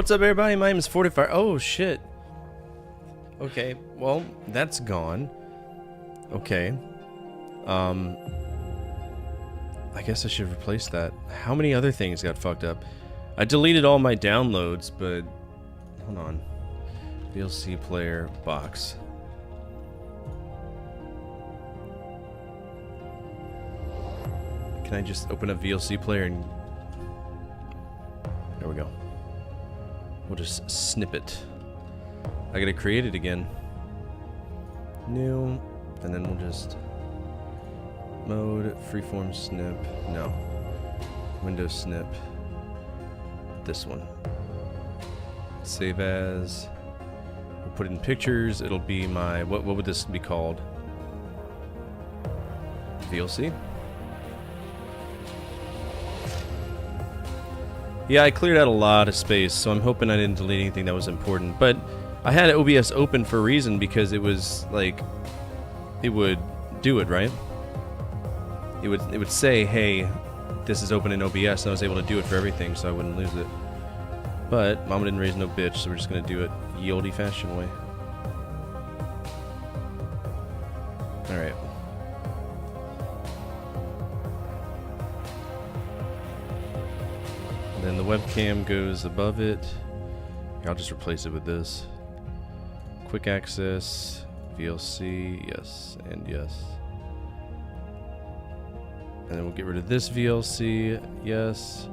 What's up, everybody? My name is 45. Oh, shit. Okay, well, that's gone. Okay. I guess I should replace that. How many other things got fucked up? I deleted all my downloads, but... Hold on. VLC player box. Can I just open up VLC player and... There we go. We'll just snip it. I gotta create it again. New, and then we'll just mode, freeform snip, no. Windows snip. This one. Save as. We'll put it in pictures. It'll be my, what would this be called? VLC? Yeah, I cleared out a lot of space, so I'm hoping I didn't delete anything that was important. But I had OBS open for a reason, because it was like, it would do it, right? It would say, hey, this is open in OBS, and I was able to do it for everything, so I wouldn't lose it. But Mama didn't raise no bitch, so we're just gonna do it ye olde fashioned way. All right. Then the webcam goes above it. I'll just replace it with this. Quick access, VLC, yes, and yes. And then we'll get rid of this VLC, yes.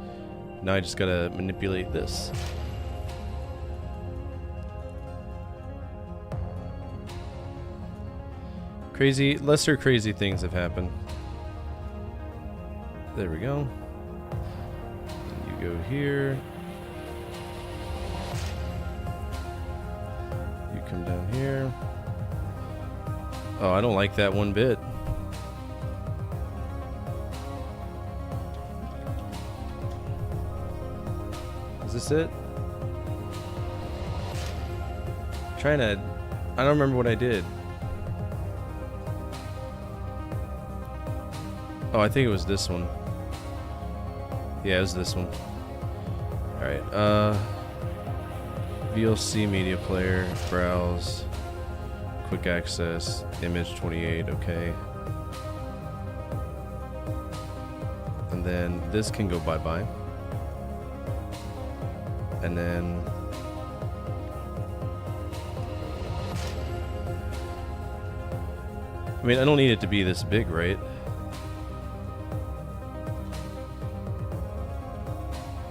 Now I just gotta manipulate this. Lesser crazy things have happened. There we go. Go here. You come down here. Oh, I don't like that one bit. Is this it? I don't remember what I did. Oh, I think it was this one. Yeah, it was this one. Alright, VLC media player, browse, quick access, image 28, okay. And then this can go bye-bye. And then... I mean, I don't need it to be this big, right?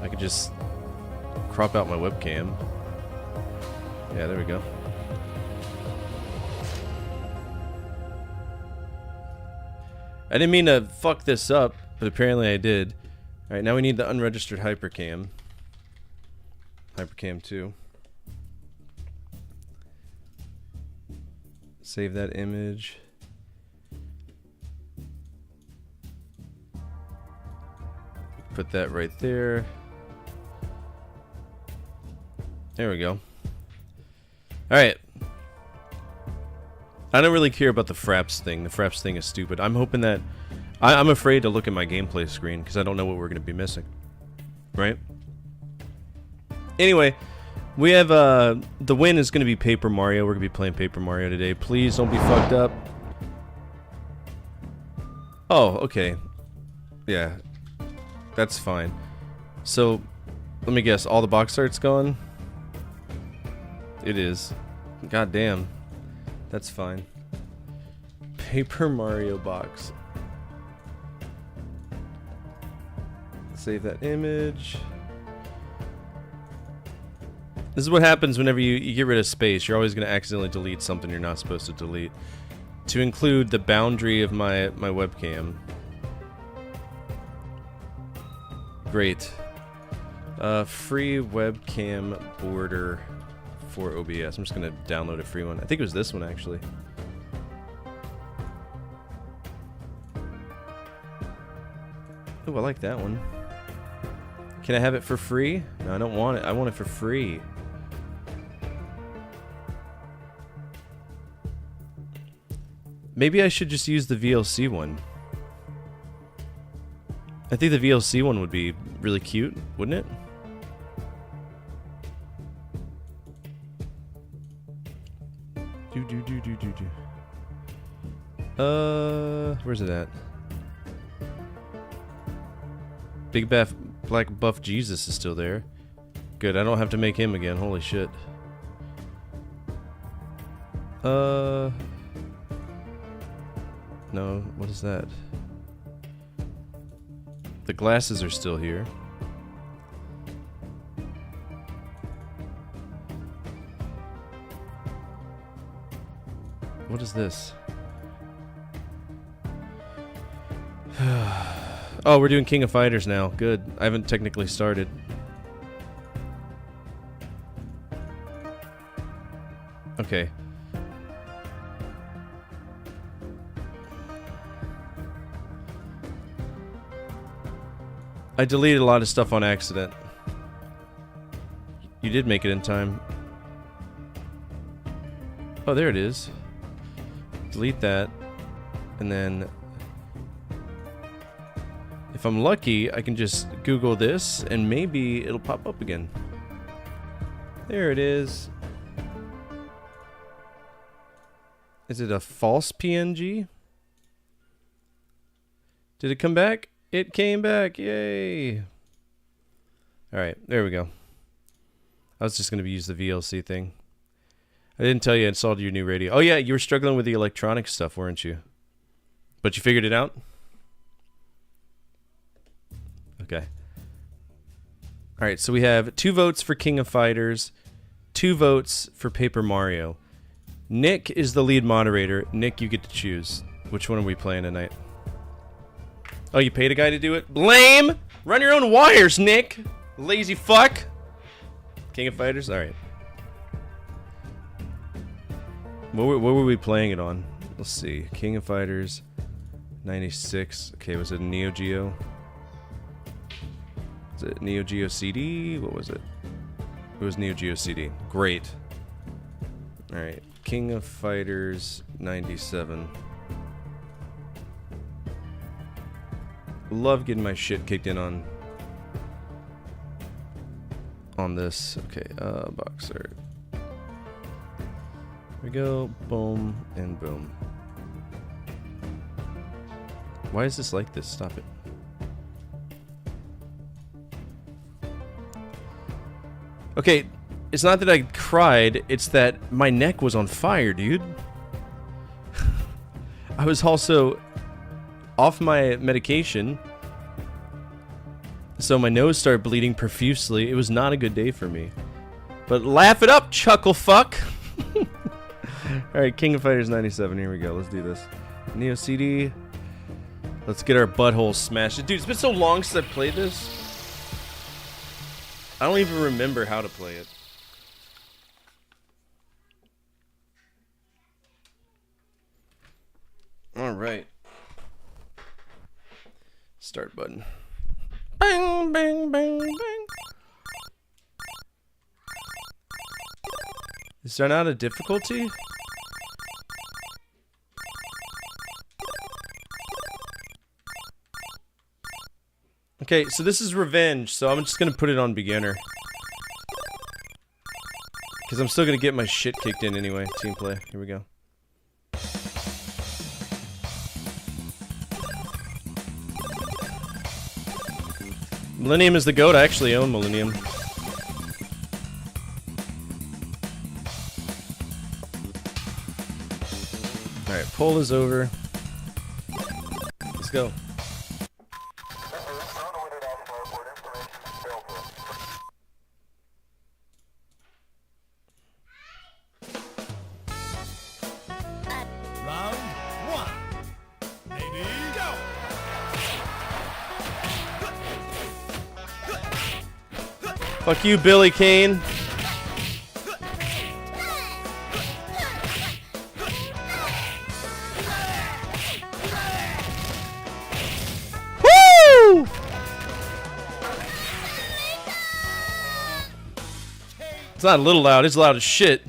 I could just crop out my webcam. Yeah, there we go. I didn't mean to fuck this up, but apparently I did. Alright, now we need the unregistered hypercam. Hypercam 2. Save that image. Put that right there. There we go. Alright. I don't really care about the Fraps thing. The Fraps thing is stupid. I'm hoping that... I'm afraid to look at my gameplay screen, because I don't know what we're going to be missing. Right? Anyway, we have... the win is going to be Paper Mario. We're going to be playing Paper Mario today. Please don't be fucked up. Oh, okay. Yeah. That's fine. So, let me guess. All the box art's gone? It is. God damn. That's fine. Paper Mario box. Save that image. This is what happens whenever you get rid of space. You're always going to accidentally delete something you're not supposed to delete. To include the boundary of my webcam. Great. Free webcam border for OBS. I'm just gonna download a free one. I think it was this one actually. Oh, I like that one. Can I have it for free? No, I don't want it. I want it for free. Maybe I should just use the VLC one. I think the VLC one would be really cute, wouldn't it? Where's it at? Big Black Buff Jesus is still there. Good, I don't have to make him again. Holy shit. No, what is that? The glasses are still here. What is this? Oh, we're doing King of Fighters now. Good. I haven't technically started. Okay. I deleted a lot of stuff on accident. You did make it in time. Oh, there it is. Delete that. And then if I'm lucky, I can just Google this and maybe it'll pop up again. There it is. Is it a false PNG? Did it come back? It came back. Yay. Alright, there we go. I was just going to use the VLC thing. I didn't tell you I installed your new radio. Oh yeah, you were struggling with the electronic stuff, weren't you? But you figured it out? Okay. Alright, so we have 2 votes for King of Fighters, 2 votes for Paper Mario. Nick is the lead moderator. Nick, you get to choose. Which one are we playing tonight? Oh, you paid a guy to do it? Lame! Run your own wires, Nick! Lazy fuck! King of Fighters? Alright. What were we playing it on? Let's see. King of Fighters 96. Okay, was it Neo Geo? Was it Neo Geo CD? What was it? It was Neo Geo CD. Great. Alright. King of Fighters 97. Love getting my shit kicked in on this. Okay, box art. Here we go. Boom and boom. Why is this like this? Stop it. Okay, it's not that I cried, it's that my neck was on fire, dude. I was also off my medication, so my nose started bleeding profusely. It was not a good day for me. But laugh it up, chuckle fuck! Alright, King of Fighters 97, here we go, let's do this. Neo CD. Let's get our buttholes smashed. Dude, it's been so long since I've played this. I don't even remember how to play it. Alright. Start button. Bang, bang, bang, bang. Is there not a difficulty? Okay, so this is revenge, so I'm just gonna put it on beginner. Because I'm still gonna get my shit kicked in anyway. Team play. Here we go. Millennium is the GOAT. I actually own Millennium. Alright, poll is over. Let's go. Fuck you, Billy Kane. Woo! It's not a little loud, it's loud as shit.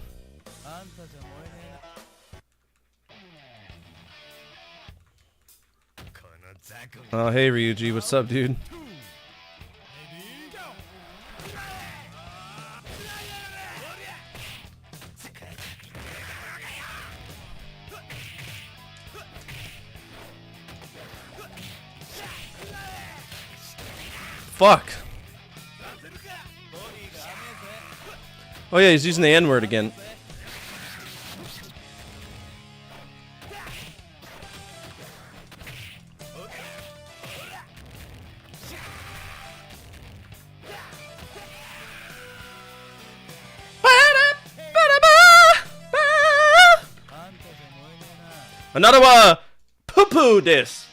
Oh, hey Ryuji, what's up, dude? fuck. Oh yeah, he's using the N-word again. Another poo-poo this.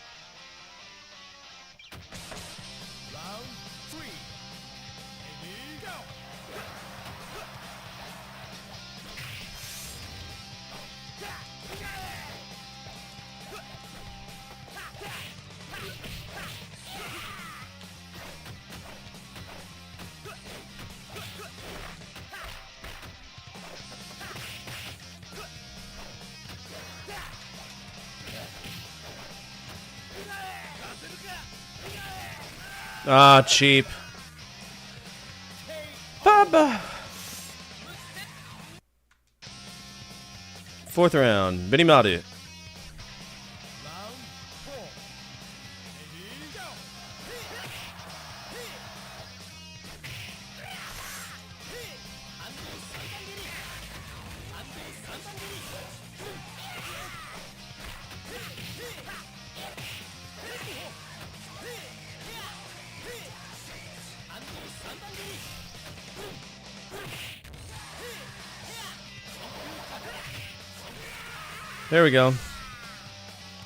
Ah, cheap. Baba. Fourth round. Benny Madu. There we go.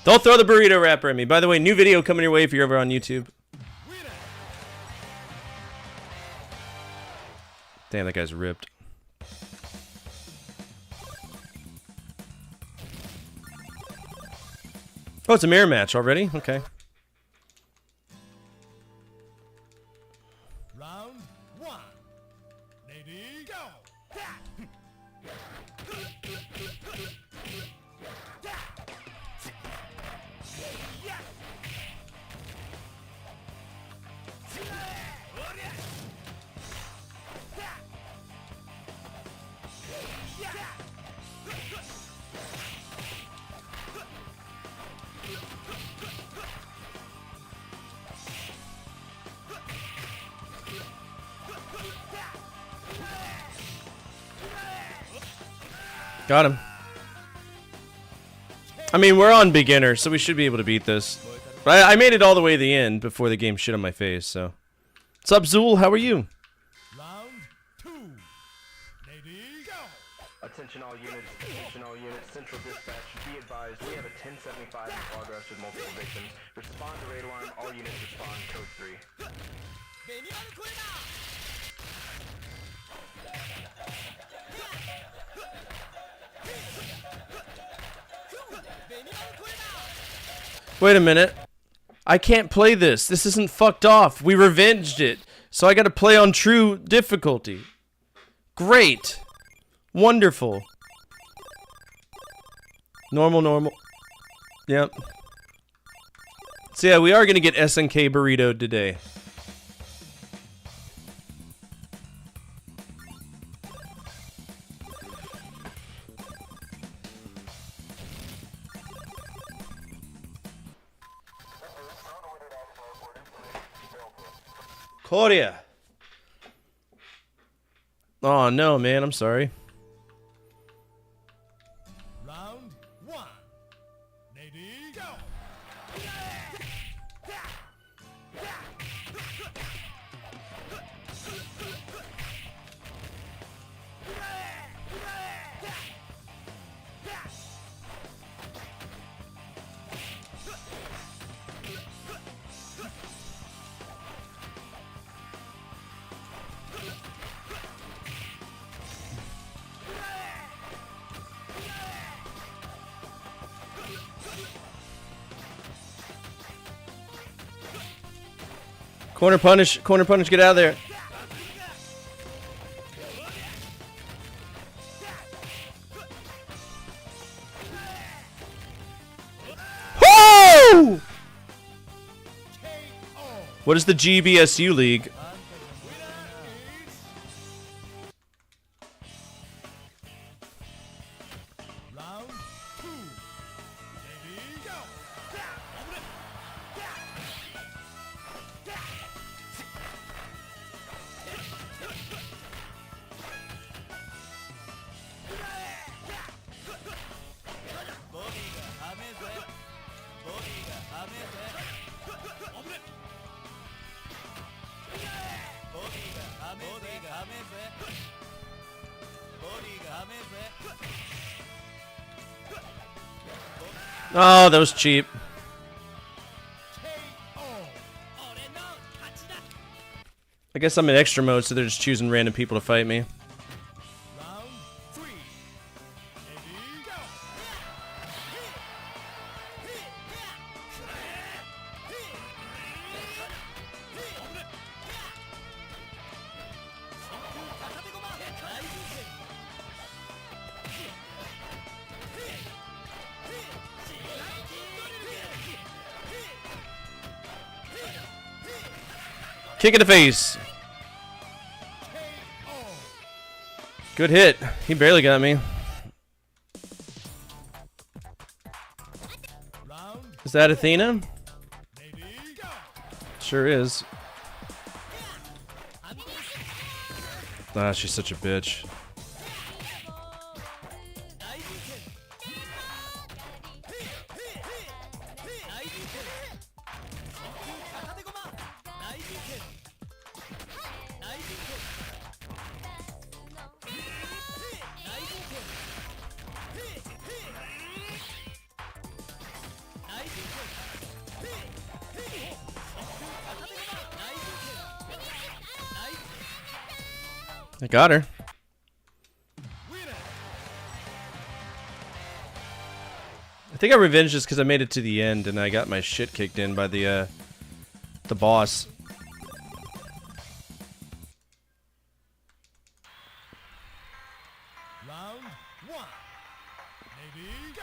Don't throw the burrito wrapper at me. By the way, new video coming your way if you're ever on YouTube. Damn, that guy's ripped. Oh, it's a mirror match already? Okay. Round one. Lady, go! Got him. I mean, we're on beginner, so we should be able to beat this. I made it all the way to the end before the game shit on my face, so. What's up, Zool? How are you? Round two. Lady, go! Attention all units, Central Dispatch, be advised, we have a 1075 in progress with multiple victims. Respond to raid alarm, all units respond, code 3. Wait a minute. I can't play this. This isn't fucked off. We revenged it. So I gotta play on true difficulty. Great. Wonderful. Normal. Yep. So yeah, we are gonna get SNK burrito today. Claudia. Oh no, man, I'm sorry. Round one. Lady, go! Corner punish, get out of there. Woo! What is the GBSU League? Round two. Lady, go! Oh, that was cheap. I guess I'm in extra mode, so they're just choosing random people to fight me. Round 3. Ready, go! Kick in the face. Good hit. He barely got me. Round, Is that Athena? ready, go! Sure is. Ah, she's such a bitch. I got her. I think I revenged just because I made it to the end and I got my shit kicked in by the boss. Round 1. Ready, go!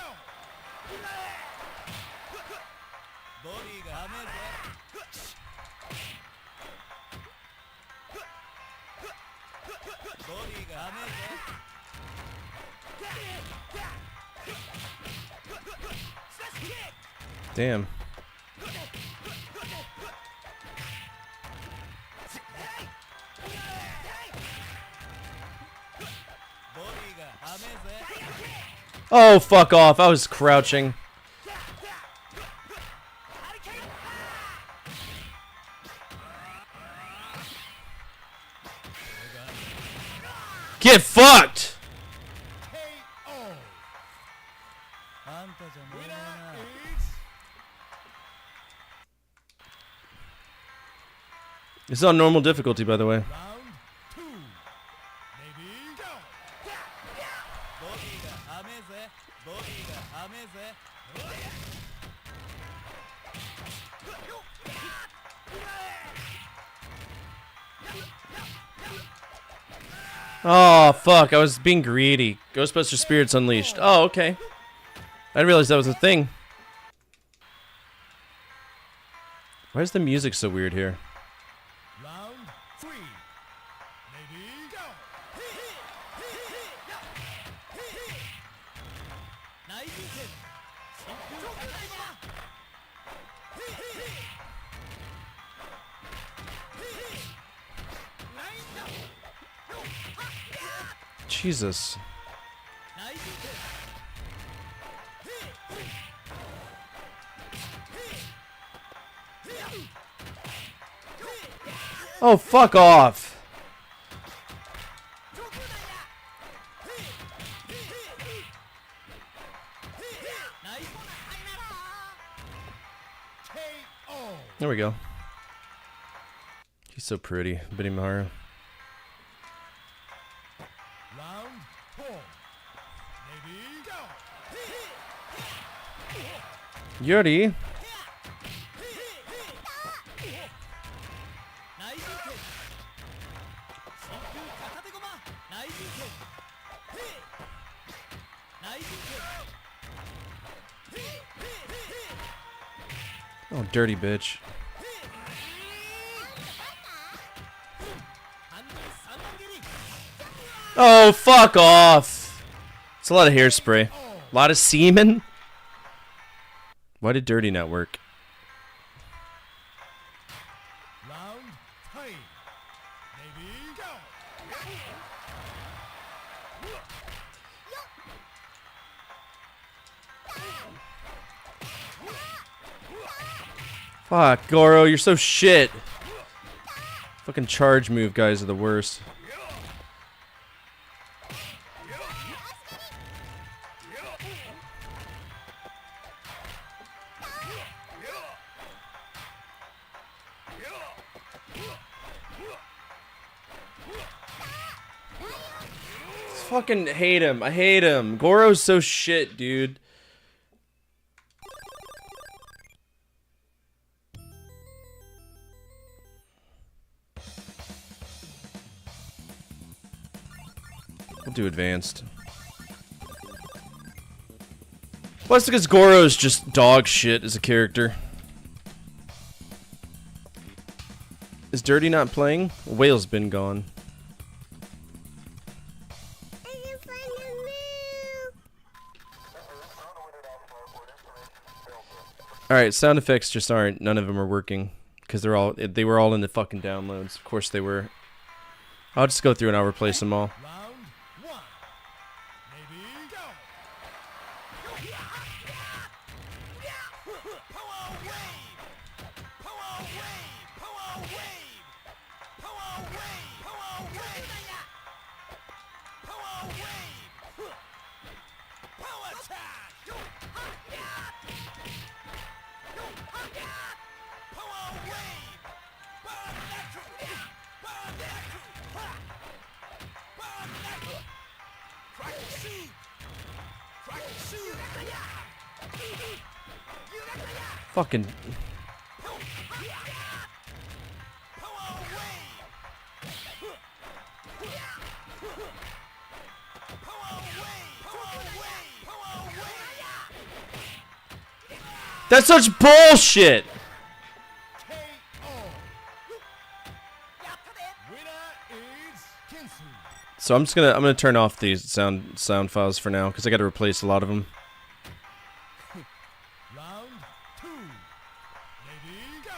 Damn. Oh, fuck off. I was crouching. Get fucked! KO! Winner is... It's on normal difficulty, by the way. Round 2. Ready, go! Oh, fuck. I was being greedy. Ghostbuster Spirits Unleashed. Oh, okay. I didn't realize that was a thing. Why is the music so weird here? Round 3. Ready, go! Jesus. Oh, fuck off. KO! There we go. He's so pretty, Benimaru. Round 4. Ready, go! Yuri. Oh, dirty bitch. Oh, fuck off. It's a lot of hairspray. A lot of semen. Why did dirty not work? Round 3. Ready, go! Fuck, Goro, you're so shit. Fucking charge move guys are the worst. Fucking hate him. I hate him. Goro's so shit, dude. We'll do advanced. Plus, because Goro's just dog shit as a character. Is Dirty not playing? Whale's been gone. Alright, sound effects just aren't. None of them are working. Because they were all in the fucking downloads. Of course they were. I'll just go through and I'll replace them all. Round one. Maybe go. Power wave. Power wave. Power wave. Power wave. Power wave. Power wave. Power attack. Power wave. Burn natural. Burn natural. Burn natural. Crack the shoe. Crack the shoe. Fucking. Power wave. Power wave. Power wave. Power wave. That's such bullshit! KO. Winner is Kinsu. So I'm gonna turn off these sound files for now because I got to replace a lot of them. Round two. Maybe go.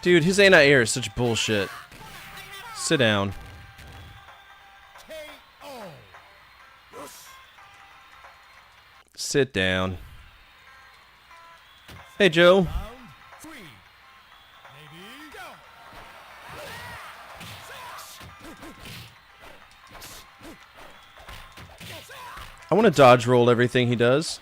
Dude, his anti-air is such bullshit. Sit down. KO. Sit down. Hey, Joe. Round three. Maybe go. I want to dodge roll everything he does.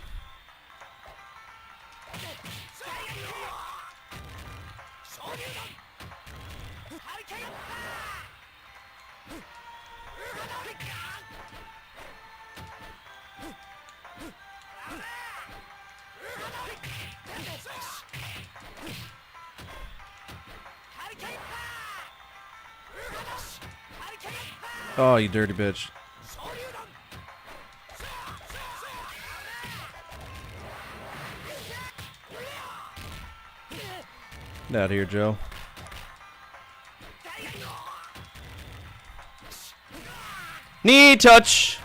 Oh, you dirty bitch. Get out of here, Joe. Knee touch!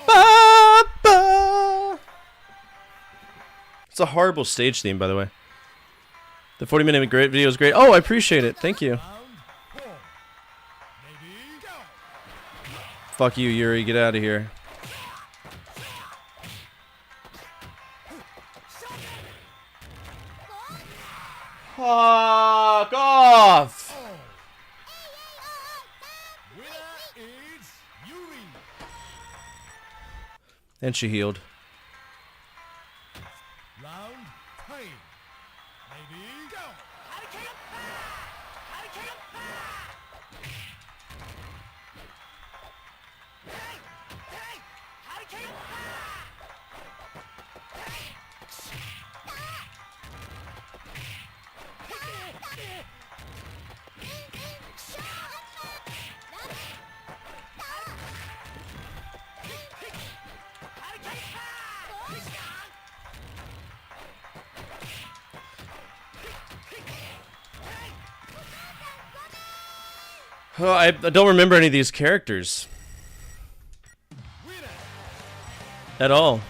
Ba, ba. It's a horrible stage theme, by the way. The 40-minute video is great. Oh, I appreciate it. Thank you. Round four. Maybe go. Fuck you, Yuri. Get out of here. Fuck off! Winner is Yuri. And she healed. Round three. Maybe go. Oh, I don't remember any of these characters. Winner. At all.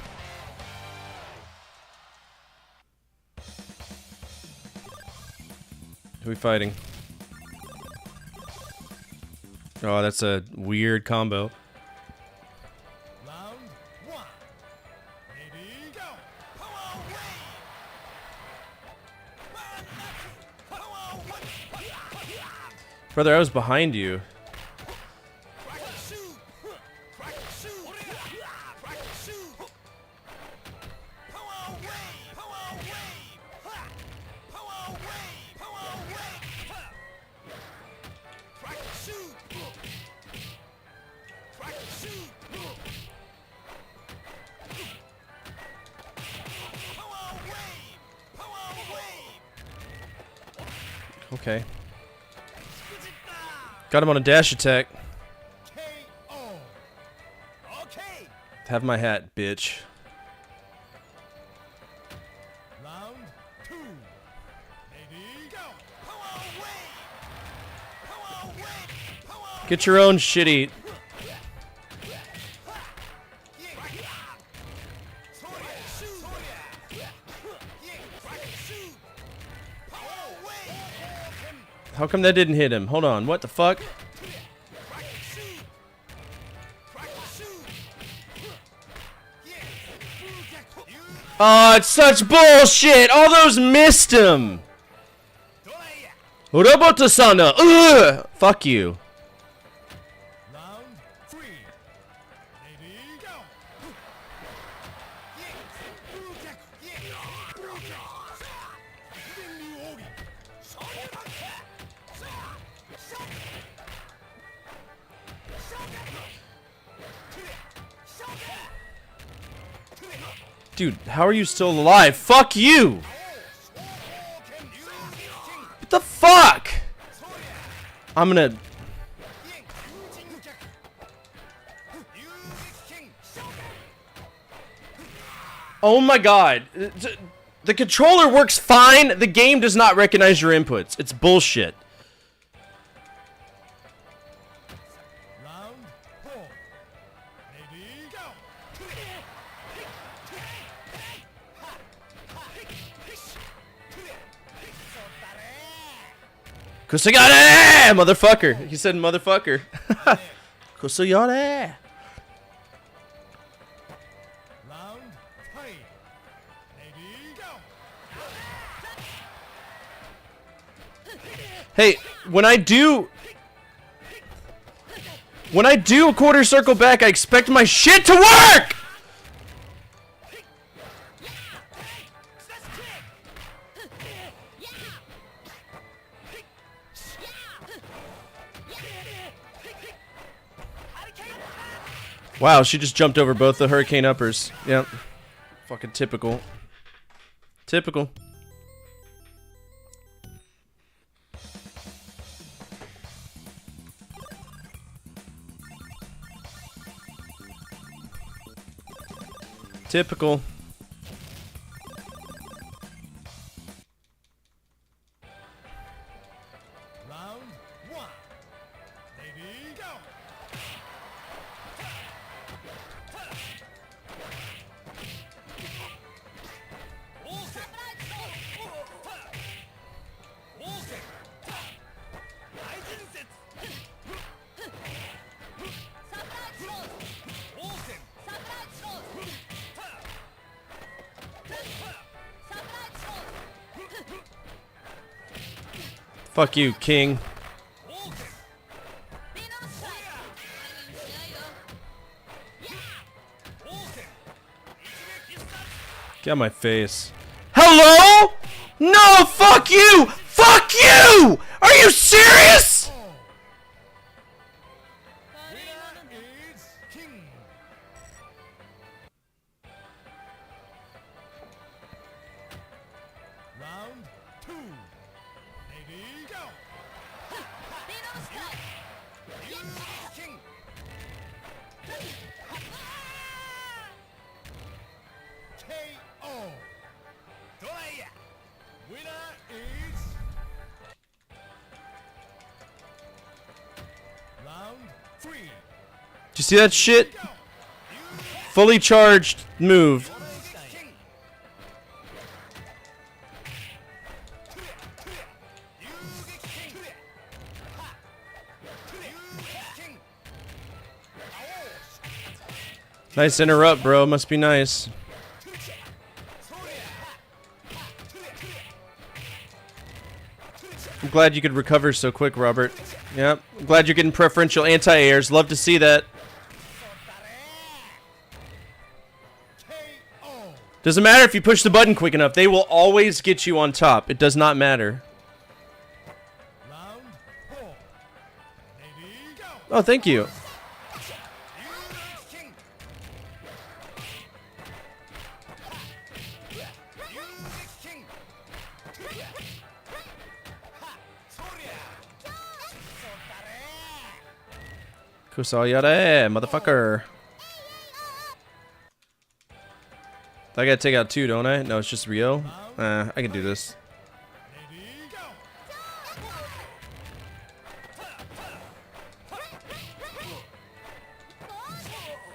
Who are we fighting? Oh, that's a weird combo. Round one. Ready, go. Power wave. Power wave. Brother, I was behind you. Crack and shoot. Crack and shoot. Crack and shoot. Power wave. Power wave. Power wave. Power wave. Crack and shoot. Crack and shoot. Power wave. Power wave. Okay. Got him on a dash attack. KO. Okay. Have my hat, bitch. Round two. Ready, go. Power wave. Power wave. Power Get your own shitty. How come that didn't hit him? Hold on, what the fuck? Oh, it's such bullshit! All those missed him! Roboto-sana! Ugh! Fuck you. Round three. Ready, go. Dude, how are you still alive? Fuck you! What the fuck? I'm gonna... Oh my god. The controller works fine. The game does not recognize your inputs. It's bullshit. Round four. Ready, go. Kusagare! Motherfucker. He said motherfucker. Kusagare. Round three. Ready, go. Hey, when I do a quarter circle back, I expect my shit to work! Wow, she just jumped over both the hurricane uppers. Yep. Fucking typical. Typical. Typical. Round one. Ready, go. Fuck you, king. Get out of my face. Hello? No, fuck you! Fuck you! Are you serious? Winner is King. Round two. Ready, go. King. KO. Winner is round three. Did you see that shit? Fully charged move. Nice interrupt, bro. Must be nice. I'm glad you could recover so quick, Robert. Yep. I'm glad you're getting preferential anti-airs. Love to see that. Doesn't matter if you push the button quick enough. They will always get you on top. It does not matter. Oh, thank you. Kusayare, motherfucker. I gotta take out 2, don't I? No, it's just Rio. I can do this.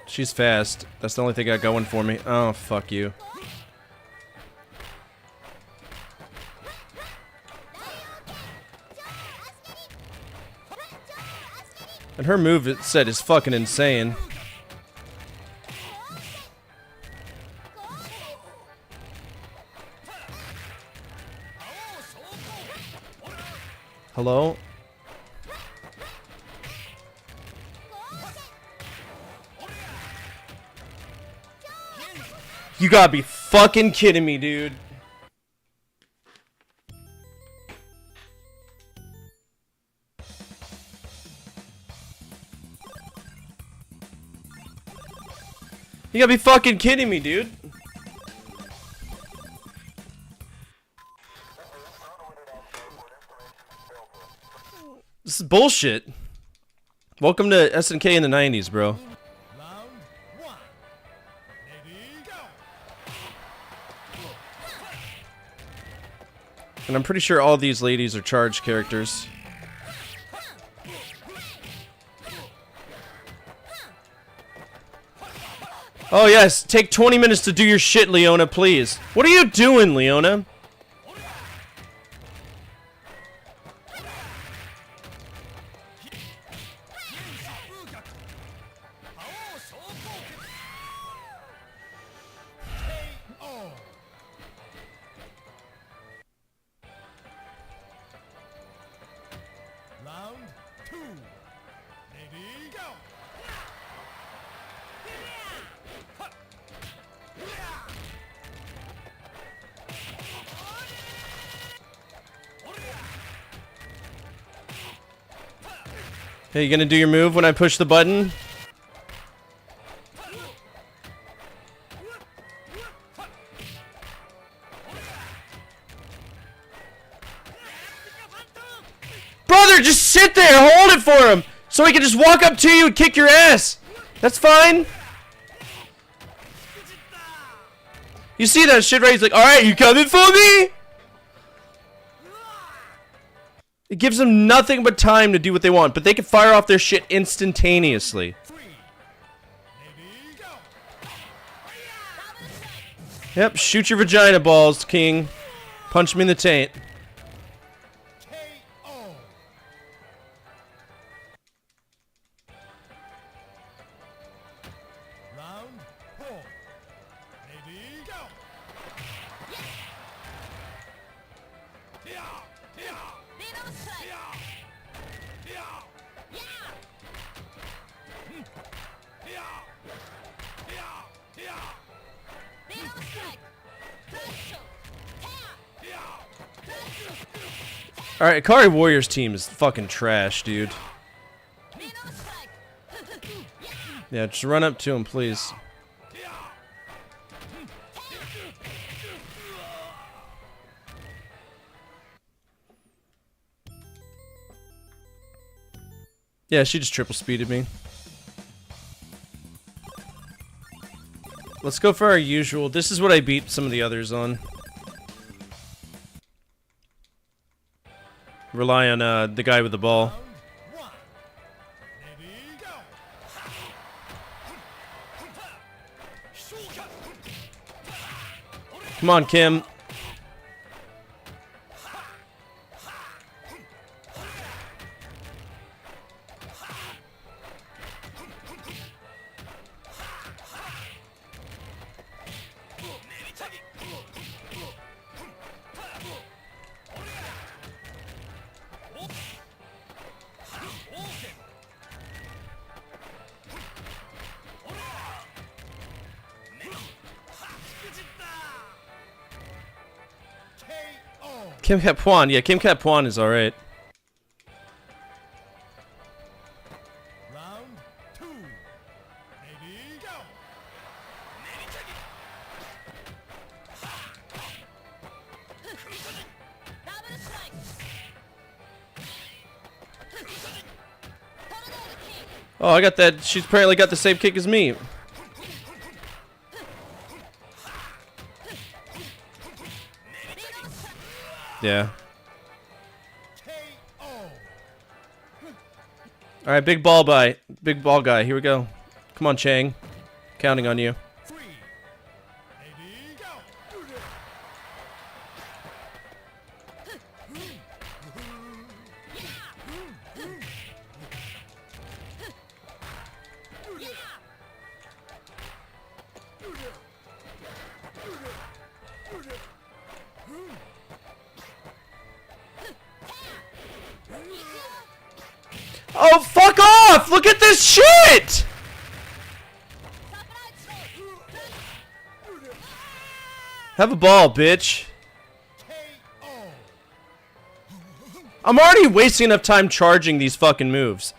She's fast. That's the only thing I got going for me. Oh, fuck you. And her move set is fucking insane. Hello? You gotta be fucking kidding me, dude. You gotta be fucking kidding me, dude. This is bullshit. Welcome to SNK in the 90s, bro. And I'm pretty sure all these ladies are charged characters. Oh yes, take 20 minutes to do your shit, Leona, please. What are you doing, Leona? Hey, you gonna do your move when I push the button? Brother, just sit there, hold it for him, so he can just walk up to you and kick your ass. That's fine. You see that shit, right? He's like, alright, you coming for me? It gives them nothing but time to do what they want, but they can fire off their shit instantaneously. Yep, shoot your vagina balls, King. Punch me in the taint. Alright, Akari Warriors team is fucking trash, dude. Yeah, just run up to him, please. Yeah, she just triple speeded me. Let's go for our usual. This is what I beat some of the others on. Rely on the guy with the ball. Come on, Kim. Kim Kat Pwan. Yeah, Kim Kat Pwan is alright. Round 2. Ready, go. Oh, I got that. She's apparently got the same kick as me. Yeah. KO. Alright, big ball guy. Big ball guy. Here we go. Come on, Chang. Counting on you. 3. Ready, go. Oh, fuck off! Look at this shit! Have a ball, bitch. KO. I'm already wasting enough time charging these fucking moves.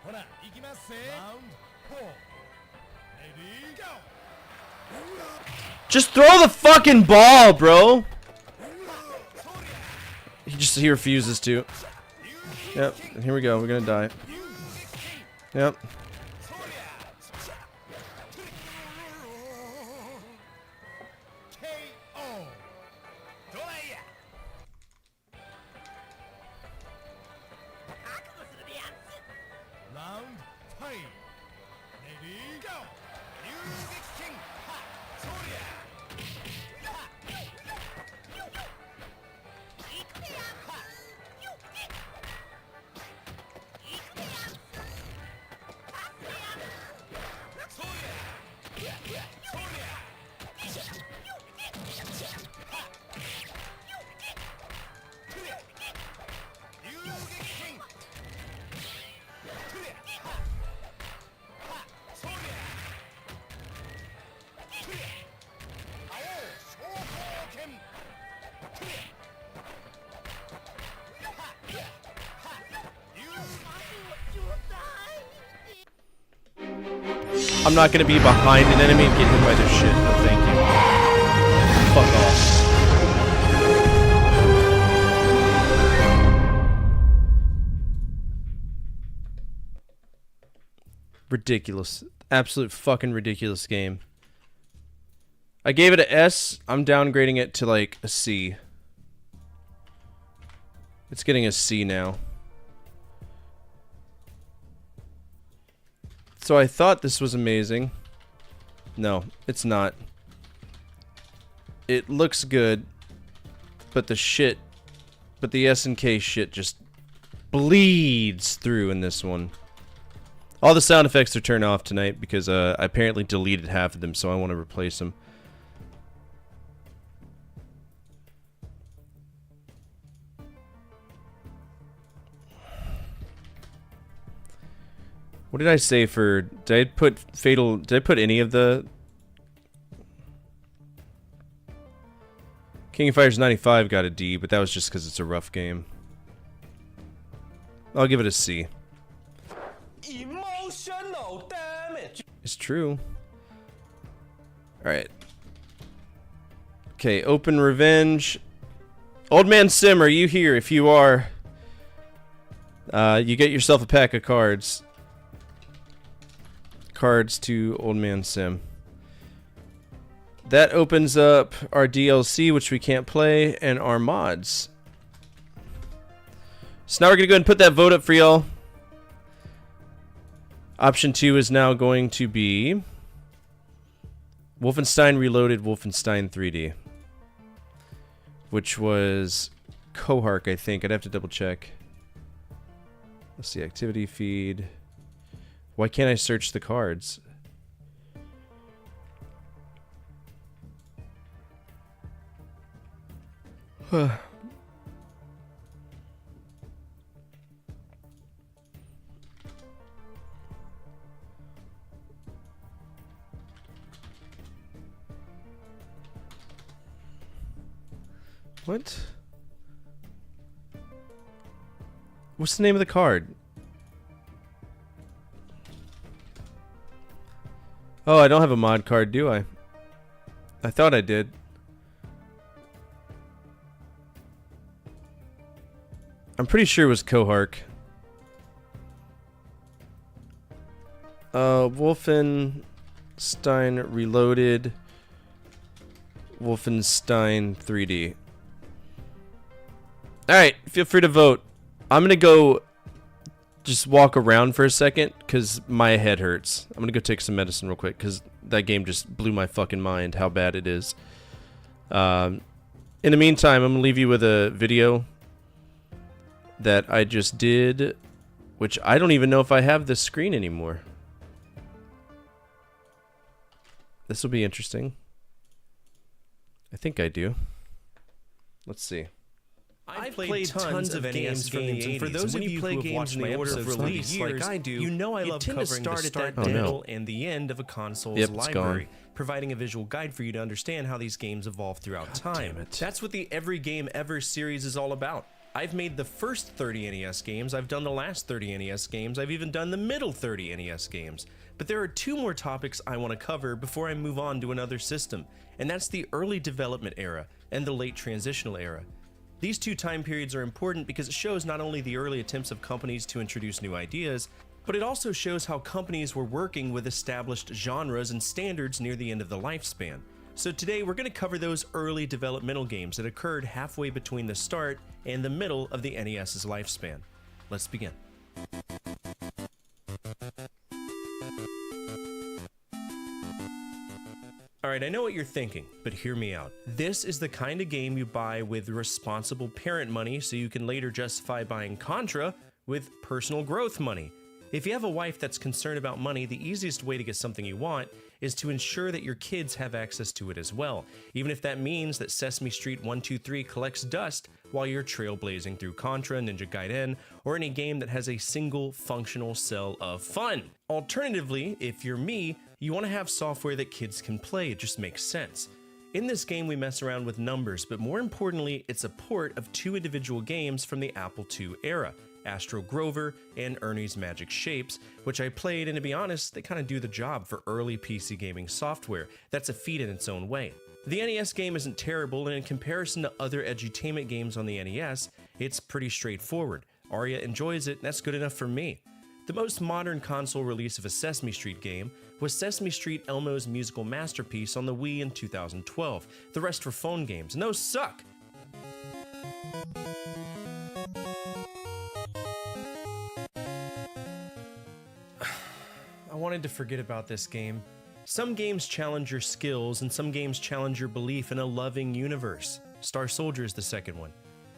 ほら、行きますぜ。Round 4. Ready, go. Just throw the fucking ball, bro. He refuses to. Yep, and here we go. We're gonna die. Yep. KO. ドライヤー。Round 5. Ready, go. 遊撃剣。は、そりゃ。I'm not gonna be behind an enemy and get hit by their shit. No, thank you. Fuck off. Ridiculous. Absolute fucking ridiculous game. I gave it an S. I'm downgrading it to like a C. It's getting a C now. So I thought this was amazing. No, it's not. It looks good, but the SNK shit just bleeds through in this one. All the sound effects are turned off tonight because I apparently deleted half of them, so I want to replace them. What did I say for... Did I put Fatal... Did I put any of the... King of Fighters 95 got a D, but that was just because it's a rough game. I'll give it a C. Emotional damage. It's true. Alright. Okay, Open Revenge. Old Man Sim, are you here? If you are, you get yourself a pack of cards. Cards to Old Man Sim. That opens up our DLC, which we can't play, and our mods. So now we're gonna go ahead and put that vote up for y'all. Option 2 is now going to be Wolfenstein Reloaded, Wolfenstein 3D, which was Kohark, I think. I'd have to double check. Let's see, activity feed. Why can't I search the cards? What? What's the name of the card? Oh, I don't have a mod card, do I? I thought I did. I'm pretty sure it was Kohark. Wolfenstein Reloaded. Wolfenstein 3D. Alright, feel free to vote. I'm gonna go just walk around for a second because my head hurts. I'm gonna go take some medicine real quick because that game just blew my fucking mind how bad it is. In the meantime, I'm gonna leave you with a video that I just did, which I don't even know if I have this screen anymore. This will be interesting. I think I do. Let's see. I've played tons of NES games, and for those of you who have watched my episodes of release like I do, you know I love covering the start, middle, and the end of a console's library, providing a visual guide for you to understand how these games evolve throughout time. That's what the Every Game Ever series is all about. I've made the first 30 NES games, I've done the last 30 NES games, I've even done the middle 30 NES games. But there are two more topics I want to cover before I move on to another system, and that's the early development era and the late transitional era. These two time periods are important because it shows not only the early attempts of companies to introduce new ideas, but it also shows how companies were working with established genres and standards near the end of the lifespan. So today we're going to cover those early developmental games that occurred halfway between the start and the middle of the NES's lifespan. Let's begin. Alright, I know what you're thinking, but hear me out. This is the kind of game you buy with responsible parent money so you can later justify buying Contra with personal growth money. If you have a wife that's concerned about money, the easiest way to get something you want is to ensure that your kids have access to it as well, even if that means that Sesame Street 123 collects dust while you're trailblazing through Contra, Ninja Gaiden, or any game that has a single functional cell of fun. Alternatively, if you're me, you want to have software that kids can play. It just makes sense. In this game, we mess around with numbers, but more importantly, it's a port of two individual games from the Apple II era, Astro Grover and Ernie's Magic Shapes, which I played, and to be honest, they kind of do the job for early PC gaming software. That's a feat in its own way. The NES game isn't terrible, and in comparison to other edutainment games on the NES, it's pretty straightforward. Arya enjoys it, and that's good enough for me. The most modern console release of a Sesame Street game was Sesame Street Elmo's musical masterpiece on the Wii in 2012. The rest were phone games, and those suck! I wanted to forget about this game. Some games challenge your skills, and some games challenge your belief in a loving universe. Star Soldier is the second one.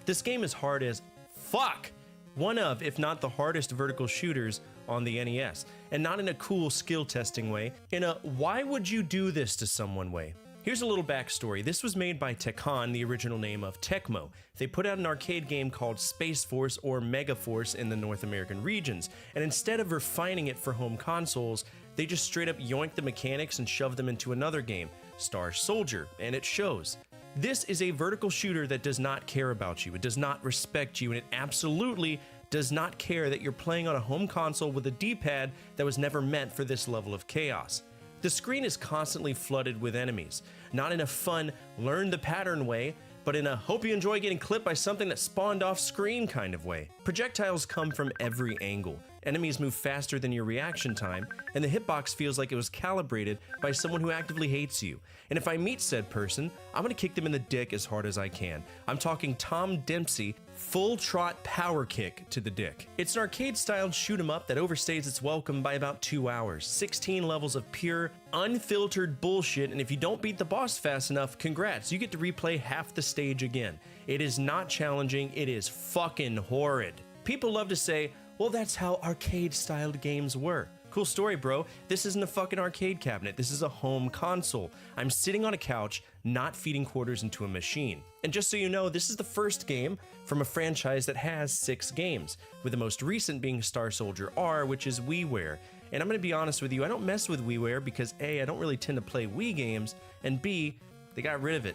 This game is hard as fuck! One of, if not the hardest vertical shooters on the NES, and not in a cool skill testing way, in a why would you do this to someone way. Here's a little backstory. This was made by Tekken, the original name of Tecmo. They put out an arcade game called Space Force or Mega Force in the North American regions, and instead of refining it for home consoles, they just straight up yoinked the mechanics and shoved them into another game, Star Soldier, and it shows. This is a vertical shooter that does not care about you, it does not respect you, and it absolutely does not care that you're playing on a home console with a D-pad that was never meant for this level of chaos. The screen is constantly flooded with enemies, not in a fun, learn the pattern way, but in a hope you enjoy getting clipped by something that spawned off screen kind of way. Projectiles come from every angle. Enemies move faster than your reaction time, and the hitbox feels like it was calibrated by someone who actively hates you. And if I meet said person, I'm gonna kick them in the dick as hard as I can. I'm talking Tom Dempsey, full trot power kick to the dick. It's an arcade-styled shoot-'em-up that overstays its welcome by about 2 hours. 16 levels of pure, unfiltered bullshit, and if you don't beat the boss fast enough, congrats, you get to replay half the stage again. It is not challenging, it is fucking horrid. People love to say, well, that's how arcade-styled games were. Cool story, bro. This isn't a fucking arcade cabinet. This is a home console. I'm sitting on a couch, not feeding quarters into a machine. And just so you know, this is the first game from a franchise that has 6 games, with the most recent being Star Soldier R, which is WiiWare. And I'm gonna be honest with you, I don't mess with WiiWare because A, I don't really tend to play Wii games, and B, they got rid of it.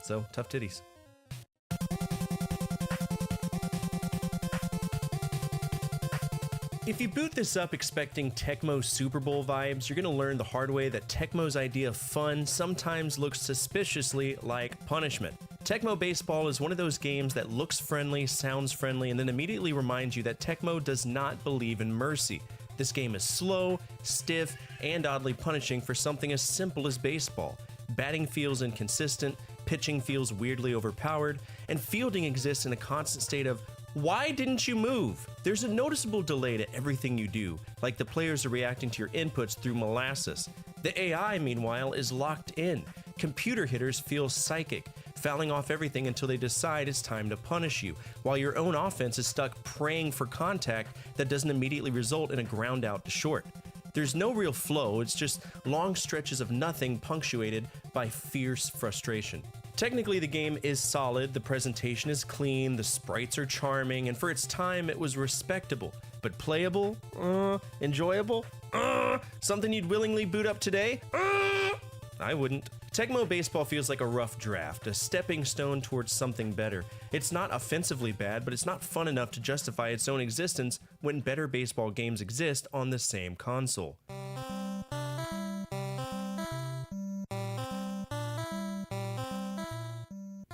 So, tough titties. If you boot this up expecting Tecmo Super Bowl vibes, you're going to learn the hard way that Tecmo's idea of fun sometimes looks suspiciously like punishment. Tecmo Baseball is one of those games that looks friendly, sounds friendly, and then immediately reminds you that Tecmo does not believe in mercy. This game is slow, stiff, and oddly punishing for something as simple as baseball. Batting feels inconsistent, pitching feels weirdly overpowered, and fielding exists in a constant state of, why didn't you move? There's a noticeable delay to everything you do, like the players are reacting to your inputs through molasses. The AI, meanwhile, is locked in. Computer hitters feel psychic, fouling off everything until they decide it's time to punish you, while your own offense is stuck praying for contact that doesn't immediately result in a ground out to short. There's no real flow, it's just long stretches of nothing punctuated by fierce frustration. Technically, the game is solid, the presentation is clean, the sprites are charming, and for its time, it was respectable. But playable? Enjoyable? Something you'd willingly boot up today? I wouldn't. Tecmo Baseball feels like a rough draft, a stepping stone towards something better. It's not offensively bad, but it's not fun enough to justify its own existence when better baseball games exist on the same console.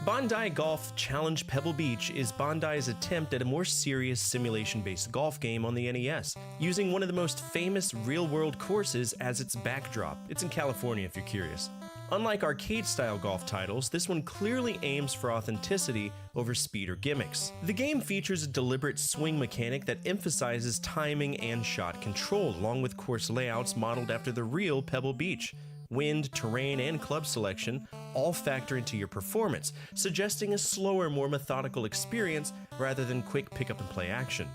Bondi Golf Challenge Pebble Beach is Bondi's attempt at a more serious simulation-based golf game on the NES, using one of the most famous real-world courses as its backdrop. It's in California if you're curious. Unlike arcade-style golf titles, this one clearly aims for authenticity over speed or gimmicks. The game features a deliberate swing mechanic that emphasizes timing and shot control, along with course layouts modeled after the real Pebble Beach. Wind, terrain, and club selection all factor into your performance, suggesting a slower, more methodical experience rather than quick pick-up-and-play action.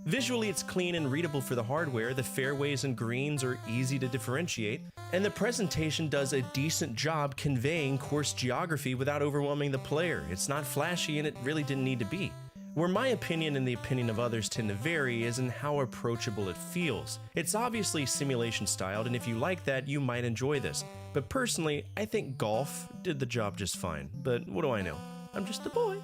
Visually, it's clean and readable for the hardware, the fairways and greens are easy to differentiate, and the presentation does a decent job conveying course geography without overwhelming the player. It's not flashy and it really didn't need to be. Where my opinion and the opinion of others tend to vary is in how approachable it feels. It's obviously simulation styled, and if you like that, you might enjoy this. But personally, I think golf did the job just fine. But what do I know? I'm just a boy.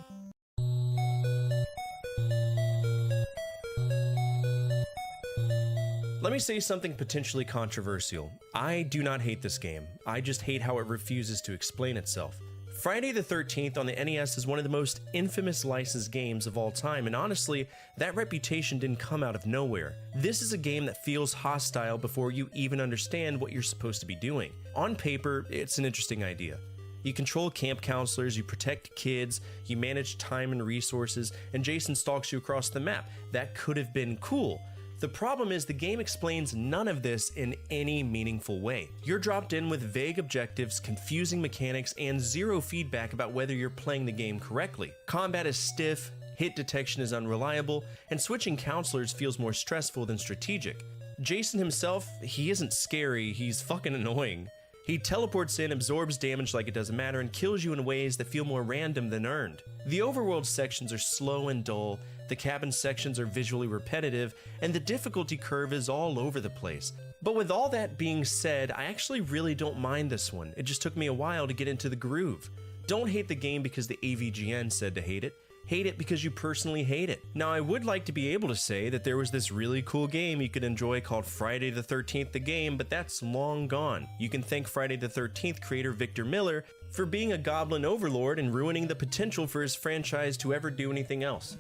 Let me say something potentially controversial. I do not hate this game. I just hate how it refuses to explain itself. Friday the 13th on the NES is one of the most infamous licensed games of all time, and honestly, that reputation didn't come out of nowhere. This is a game that feels hostile before you even understand what you're supposed to be doing. On paper, it's an interesting idea. You control camp counselors, you protect kids, you manage time and resources, and Jason stalks you across the map. That could have been cool. The problem is the game explains none of this in any meaningful way. You're dropped in with vague objectives, confusing mechanics, and zero feedback about whether you're playing the game correctly. Combat is stiff, hit detection is unreliable, and switching counselors feels more stressful than strategic. Jason himself, he isn't scary, he's fucking annoying. He teleports in, absorbs damage like it doesn't matter, and kills you in ways that feel more random than earned. The overworld sections are slow and dull, the cabin sections are visually repetitive, and the difficulty curve is all over the place. But with all that being said, I actually really don't mind this one. It just took me a while to get into the groove. Don't hate the game because the AVGN said to hate it. Hate it because you personally hate it. Now, I would like to be able to say that there was this really cool game you could enjoy called Friday the 13th the Game, but that's long gone. You can thank Friday the 13th creator Victor Miller for being a goblin overlord and ruining the potential for his franchise to ever do anything else.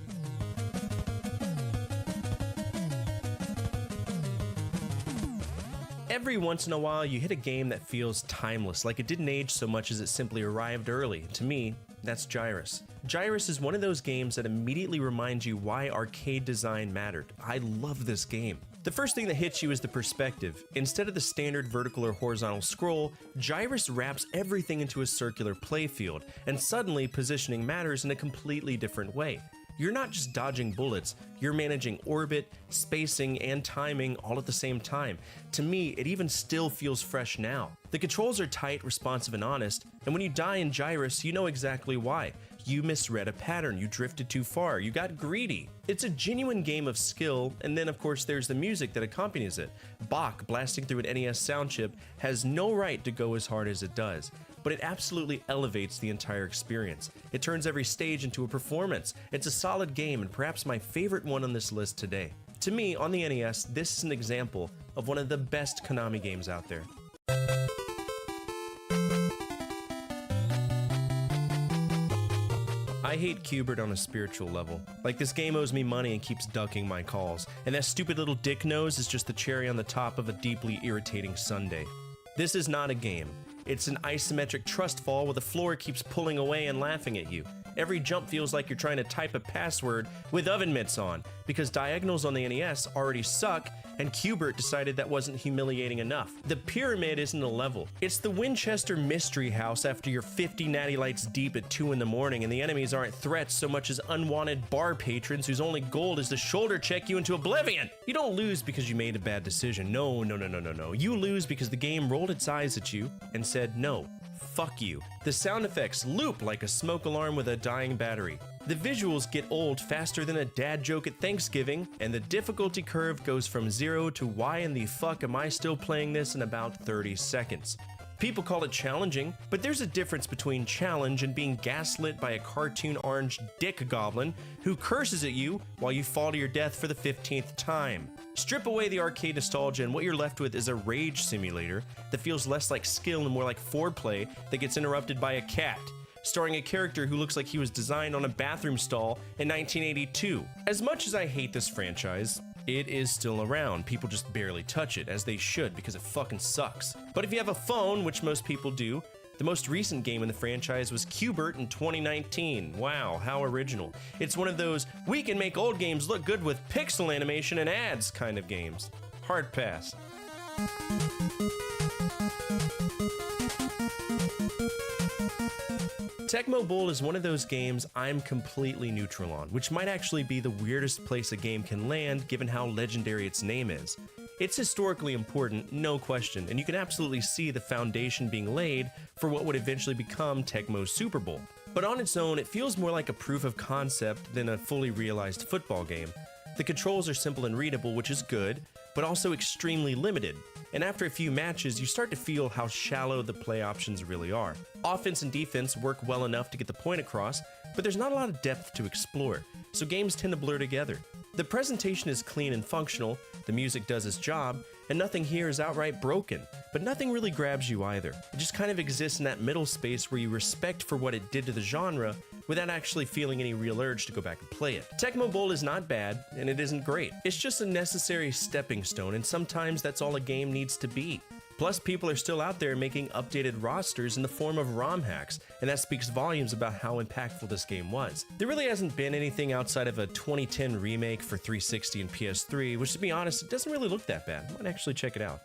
Every once in a while, you hit a game that feels timeless, like it didn't age so much as it simply arrived early. To me, that's Gyrus. Gyrus is one of those games that immediately reminds you why arcade design mattered. I love this game. The first thing that hits you is the perspective. Instead of the standard vertical or horizontal scroll, Gyrus wraps everything into a circular playfield, and suddenly positioning matters in a completely different way. You're not just dodging bullets, you're managing orbit, spacing, and timing all at the same time. To me, it even still feels fresh now. The controls are tight, responsive, and honest, and when you die in Gyrus, you know exactly why. You misread a pattern, you drifted too far, you got greedy. It's a genuine game of skill, and then of course there's the music that accompanies it. Bach blasting through an NES sound chip has no right to go as hard as it does, but it absolutely elevates the entire experience. It turns every stage into a performance. It's a solid game and perhaps my favorite one on this list today. To me, on the NES, this is an example of one of the best Konami games out there. I hate Qbert on a spiritual level. Like, this game owes me money and keeps ducking my calls, and that stupid little dick nose is just the cherry on the top of a deeply irritating sundae. This is not a game. It's an isometric trust fall where the floor keeps pulling away and laughing at you. Every jump feels like you're trying to type a password with oven mitts on, because diagonals on the NES already suck, and Qbert decided that wasn't humiliating enough. The pyramid isn't a level. It's the Winchester Mystery House after you're 50 natty lights deep at 2 in the morning, and the enemies aren't threats so much as unwanted bar patrons whose only goal is to shoulder check you into oblivion. You don't lose because you made a bad decision. No. You lose because the game rolled its eyes at you and said, no, fuck you. The sound effects loop like a smoke alarm with a dying battery. The visuals get old faster than a dad joke at Thanksgiving, and the difficulty curve goes from 0 to why in the fuck am I still playing this in about 30 seconds. People call it challenging, but there's a difference between challenge and being gaslit by a cartoon orange dick goblin who curses at you while you fall to your death for the 15th time. Strip away the arcade nostalgia and what you're left with is a rage simulator that feels less like skill and more like foreplay that gets interrupted by a cat, starring a character who looks like he was designed on a bathroom stall in 1982. As much as I hate this franchise, it is still around. People just barely touch it, as they should, because it fucking sucks. But if you have a phone, which most people do, the most recent game in the franchise was Qbert in 2019. Wow, how original. It's one of those, we can make old games look good with pixel animation and ads kind of games. Hard pass. Tecmo Bowl is one of those games I'm completely neutral on, which might actually be the weirdest place a game can land given how legendary its name is. It's historically important, no question, and you can absolutely see the foundation being laid for what would eventually become Tecmo's Super Bowl. But on its own, it feels more like a proof of concept than a fully realized football game. The controls are simple and readable, which is good, but also extremely limited. And after a few matches, you start to feel how shallow the play options really are. Offense and defense work well enough to get the point across, but there's not a lot of depth to explore, so games tend to blur together. The presentation is clean and functional, the music does its job, and nothing here is outright broken, but nothing really grabs you either. It just kind of exists in that middle space where you respect for what it did to the genre without actually feeling any real urge to go back and play it. Tecmo Bowl is not bad, and it isn't great. It's just a necessary stepping stone, and sometimes that's all a game needs to be. Plus, people are still out there making updated rosters in the form of ROM hacks, and that speaks volumes about how impactful this game was. There really hasn't been anything outside of a 2010 remake for 360 and PS3, which, to be honest, it doesn't really look that bad. I might actually check it out.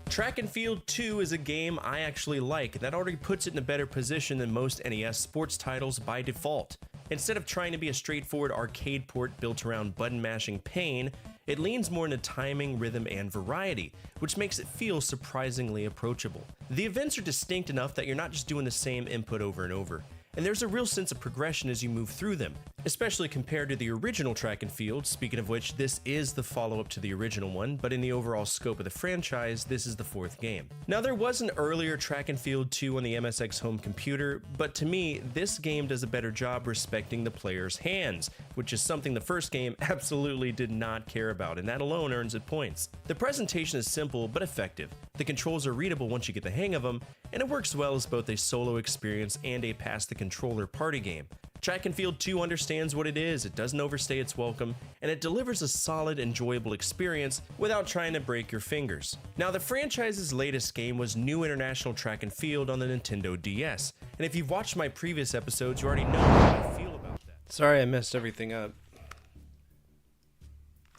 Track and Field 2 is a game I actually like that already puts it in a better position than most NES sports titles by default. Instead of trying to be a straightforward arcade port built around button-mashing pain, it leans more into timing, rhythm, and variety, which makes it feel surprisingly approachable. The events are distinct enough that you're not just doing the same input over and over, and there's a real sense of progression as you move through them, especially compared to the original Track and Field. Speaking of which, this is the follow-up to the original one, but in the overall scope of the franchise, this is the fourth game. Now, there was an earlier Track and Field 2 on the MSX home computer, but to me, this game does a better job respecting the player's hands, which is something the first game absolutely did not care about, and that alone earns it points. The presentation is simple but effective. The controls are readable once you get the hang of them, and it works well as both a solo experience and a pass-the-controller party game. Track and Field 2 understands what it is, it doesn't overstay its welcome, and it delivers a solid, enjoyable experience without trying to break your fingers. Now, the franchise's latest game was New International Track and Field on the Nintendo DS, and if you've watched my previous episodes, you already know how I feel about that. Sorry I messed everything up.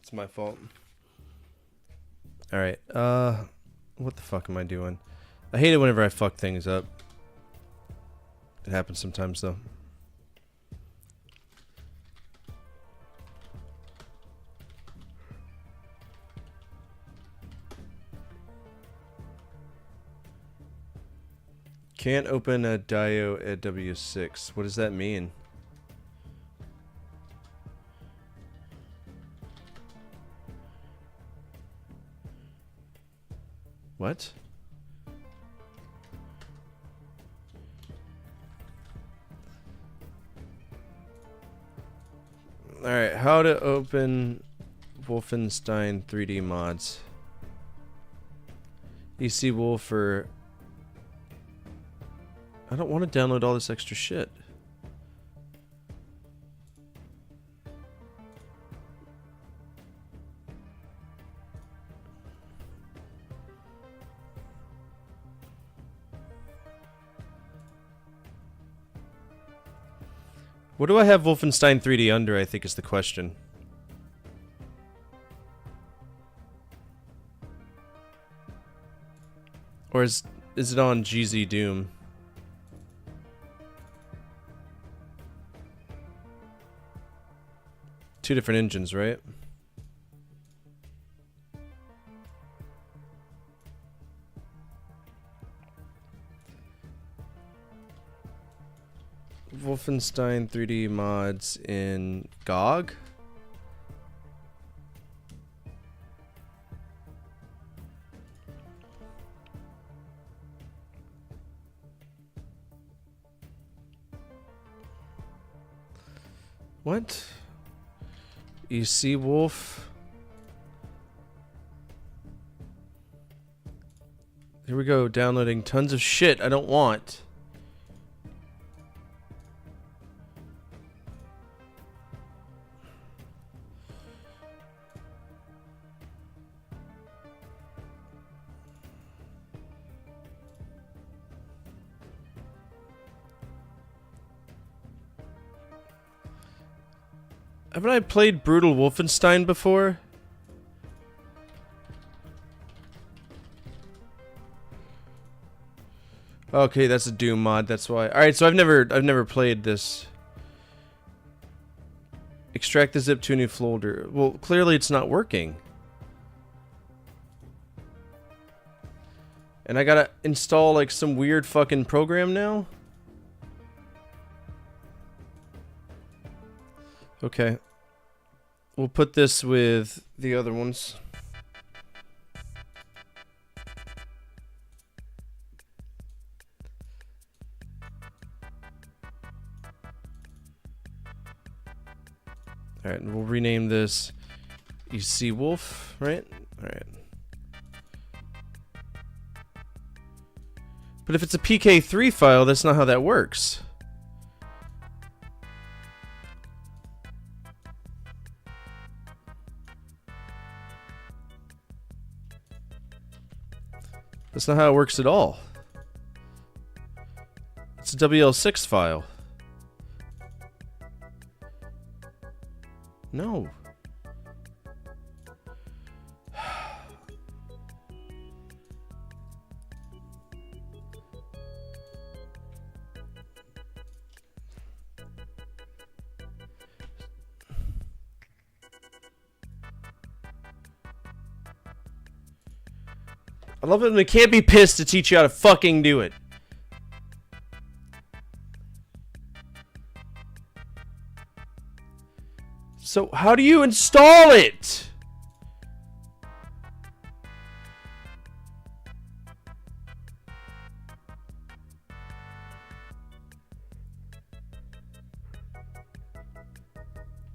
It's my fault. Alright, what the fuck am I doing? I hate it whenever I fuck things up. It happens sometimes, though. Can't open a Dio at W6. What does that mean? What? Alright, how to open Wolfenstein 3D mods. EC Wolfer. I don't want to download all this extra shit. What do I have Wolfenstein 3D under, I think is the question. Or is it on GZ Doom? Two different engines, right? Wolfenstein 3D mods in GOG? What? EC Wolf? Here we go, downloading tons of shit I don't want. Haven't I played Brutal Wolfenstein before? Okay, that's a Doom mod, that's why. Alright, so I've never played this. Extract the zip to a new folder. Well, clearly it's not working. And I gotta install like some weird fucking program now? Okay. We'll put this with the other ones. Alright, and we'll rename this EC Wolf, right? Alright. But if it's a PK3 file, that's not how that works. That's not how it works at all. It's a WL6 file. No. I love it when they can't be pissed to teach you how to fucking do it. So, how do you install it?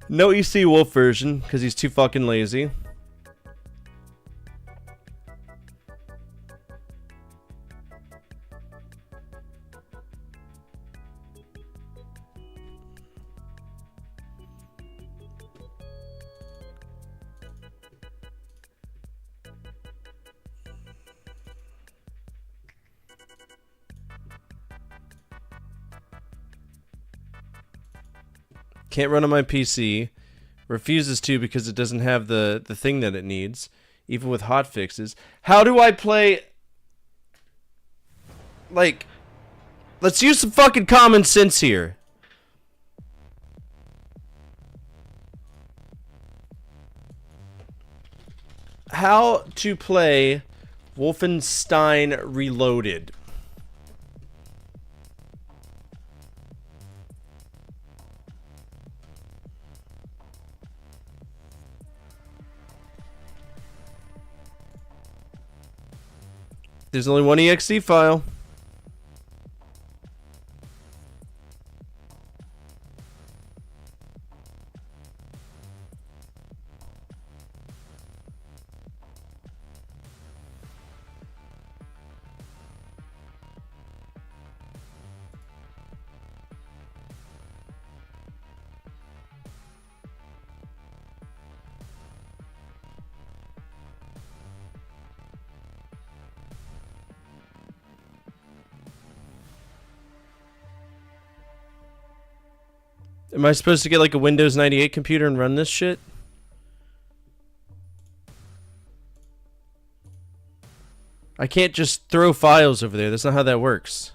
No EC Wolf version, because he's too fucking lazy. Can't run on my PC. Refuses to because it doesn't have the thing that it needs, even with hotfixes. How do I play? Like, let's use some fucking common sense here. How to play Wolfenstein Reloaded. There's only one exe file. Am I supposed to get like a Windows 98 computer and run this shit? I can't just throw files over there. That's not how that works.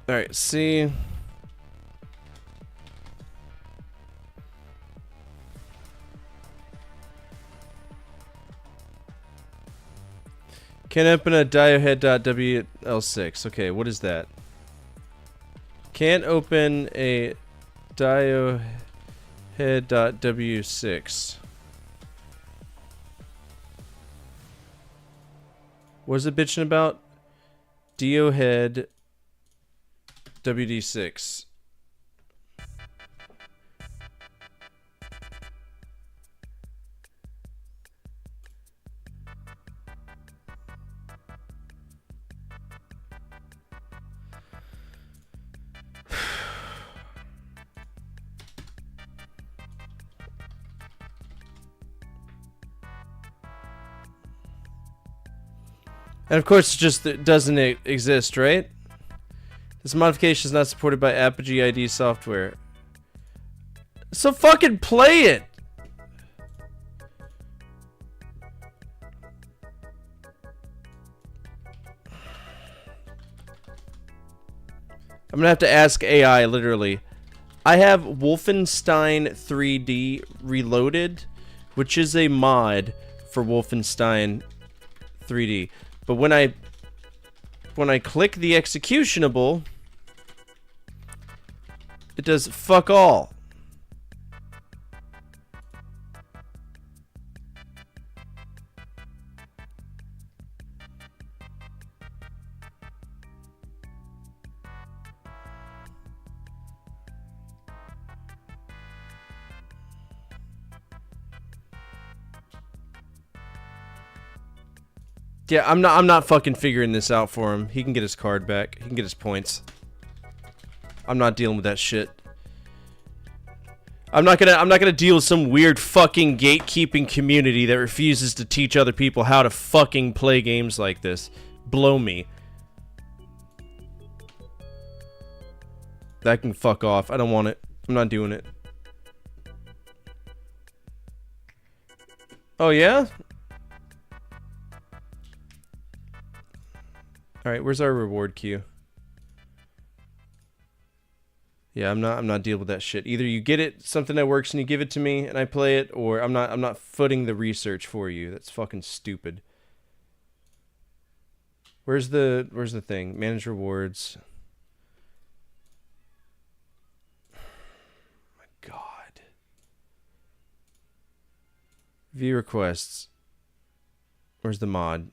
Alright, see. Can't open a diohead.wl6. Okay, what is that? Can't open a diohead.w6. What is it bitching about? Diohead WD6. And of course, it doesn't exist, right? This modification is not supported by Apogee ID software. So fucking play it! I'm gonna have to ask AI, literally. I have Wolfenstein 3D Reloaded, which is a mod for Wolfenstein 3D. But when I click the executionable, it does fuck all. Yeah, I'm not fucking figuring this out for him. He can get his card back. He can get his points. I'm not dealing with that shit. I'm not gonna deal with some weird fucking gatekeeping community that refuses to teach other people how to fucking play games like this. Blow me. That can fuck off. I don't want it. I'm not doing it. Oh yeah? Alright, where's our reward queue? Yeah, I'm not dealing with that shit. Either you get it, something that works, and you give it to me, and I play it, or I'm not footing the research for you. That's fucking stupid. Where's the thing? Manage rewards. My God. View requests. Where's the mod?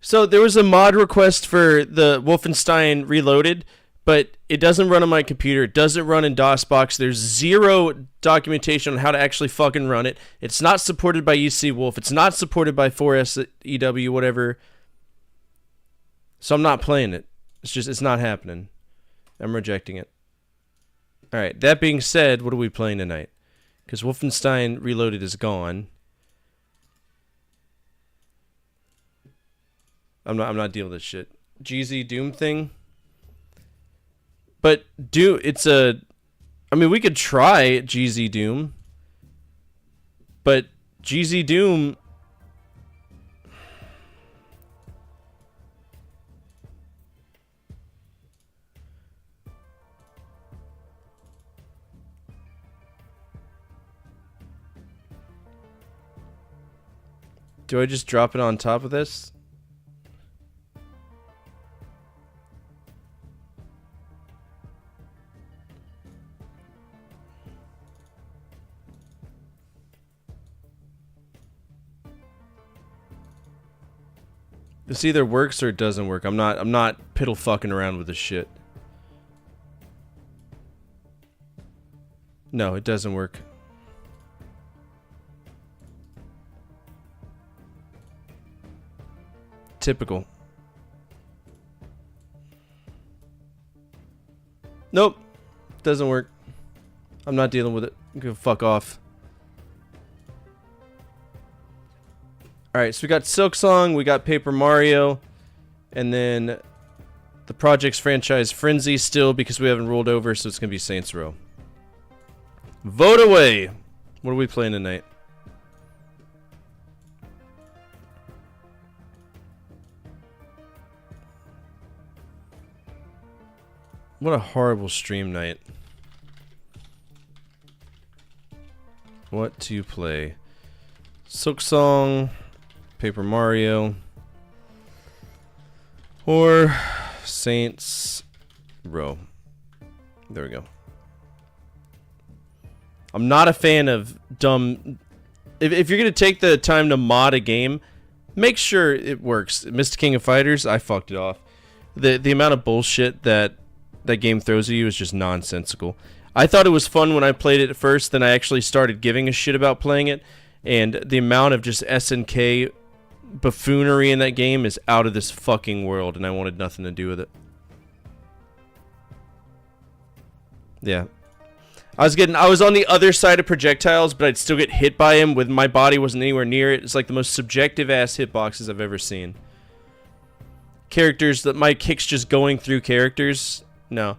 So there was a mod request for the Wolfenstein Reloaded, but it doesn't run on my computer. It doesn't run in DOSBox. There's zero documentation on how to actually fucking run it. It's not supported by UC Wolf. It's not supported by 4SEW, whatever. So I'm not playing it. It's not happening. I'm rejecting it. Alright, that being said, what are we playing tonight? Because Wolfenstein Reloaded is gone. I'm not dealing with this shit. GZ Doom thing. But I mean, we could try GZ Doom. But GZ Doom. Do I just drop it on top of this? This either works or it doesn't work. I'm not piddle fucking around with this shit. No, it doesn't work. Typical. Nope. Doesn't work. I'm not dealing with it. Go fuck off. Alright, so we got Silksong, we got Paper Mario, and then the Projects franchise Frenzy still because we haven't rolled over, so it's going to be Saints Row. Vote away! What are we playing tonight? What a horrible stream night. What to play? Silksong, Paper Mario, or Saints Row. There we go. I'm not a fan of dumb... If you're going to take the time to mod a game, make sure it works. Mr. King of Fighters, I fucked it off. The amount of bullshit that game throws at you is just nonsensical. I thought it was fun when I played it at first, then I actually started giving a shit about playing it, and the amount of just SNK buffoonery in that game is out of this fucking world, and I wanted nothing to do with it. Yeah. I was on the other side of projectiles, but I'd still get hit by him when my body wasn't anywhere near it. It's like the most subjective ass hitboxes I've ever seen. Characters that my kick's just going through characters. No.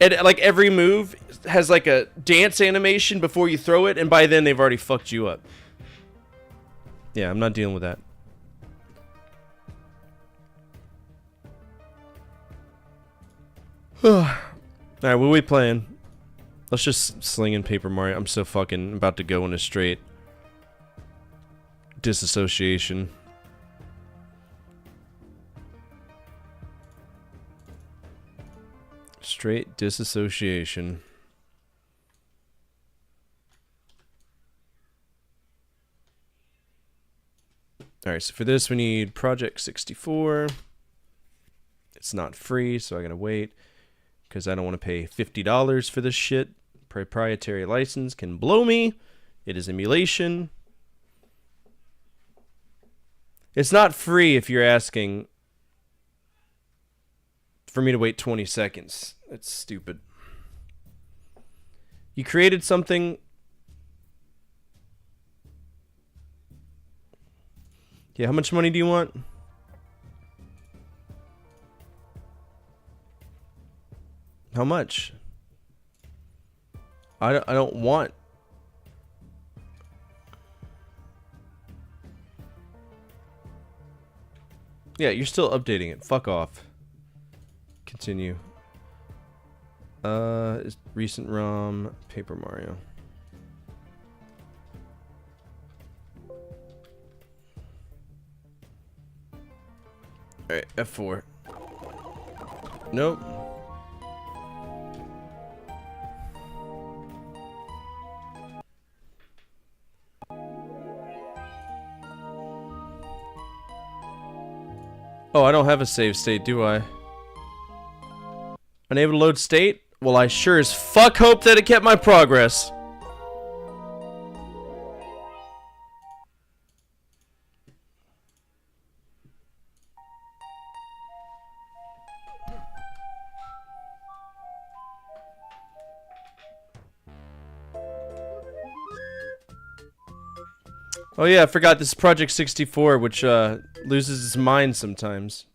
And like every move has like a dance animation before you throw it, and by then they've already fucked you up. Yeah, I'm not dealing with that. Alright, what are we playing? Let's just sling in Paper Mario. I'm so fucking about to go in a straight disassociation. Straight disassociation. Alright, so for this we need Project 64. It's not free, so I gotta wait. Because I don't want to pay $50 for this shit. Proprietary license can blow me. It is emulation. It's not free if you're asking for me to wait 20 seconds. That's stupid. You created something. Yeah, how much money do you want? How much? I don't want. Yeah, you're still updating it. Fuck off. Continue. Is recent ROM Paper Mario. Alright, F4. Nope. Oh, I don't have a save state, do I? Unable to load state? Well, I sure as fuck hope that it kept my progress. Oh yeah, I forgot this is Project 64, which loses its mind sometimes.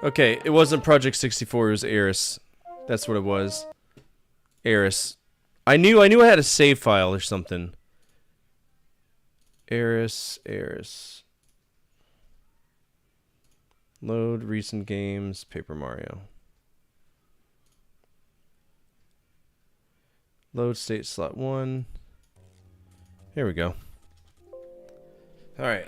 Okay, it wasn't Project 64, it was Eris. That's what it was. Eris. I knew I had a save file or something. Eris. Load recent games, Paper Mario. Load state slot 1. Here we go. Alright.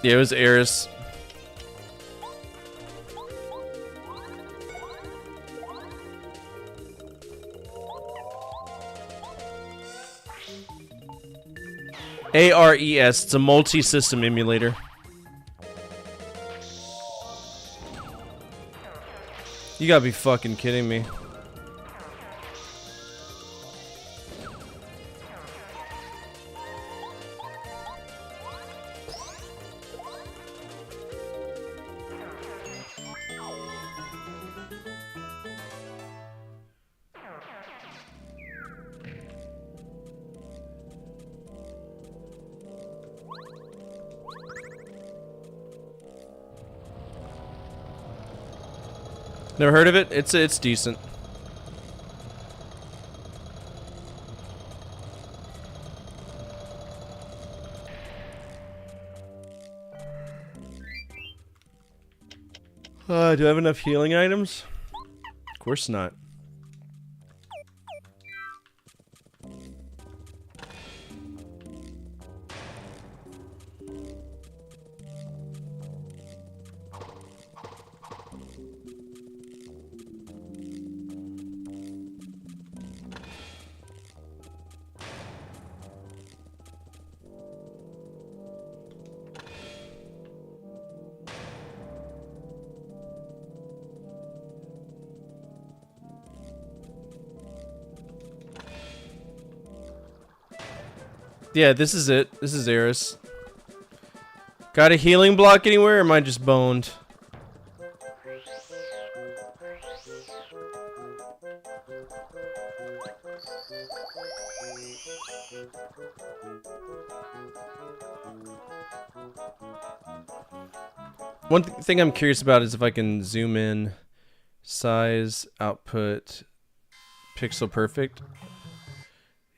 Yeah, it was Eris. ARES. It's a multi-system emulator. You gotta be fucking kidding me. Never heard of it? It's decent. Do I have enough healing items? Of course not. Yeah, this is it. This is Eris. Got a healing block anywhere, or am I just boned? One thing I'm curious about is if I can zoom in, size, output, pixel perfect.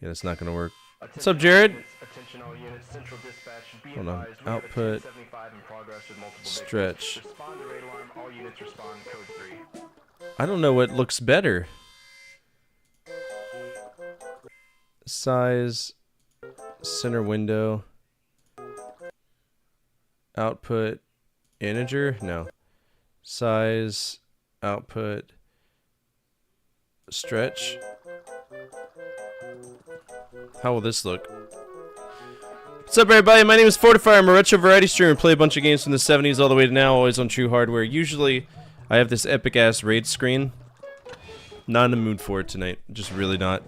Yeah, that's not gonna work. What's up, Jared? Attention all units, central dispatch. Be Hold on. advised, we have a Output. 1075 in progress with multiple Stretch. victims. Respond to raid alarm, all units respond, code 3. I don't know what looks better. Size, center window, output, integer? No. Size, output, stretch. How will this look? What's up, everybody? My name is Fortifier. I'm a retro variety streamer and play a bunch of games from the 70s all the way to now, always on true hardware. Usually, I have this epic-ass raid screen. Not in the mood for it tonight. Just really not.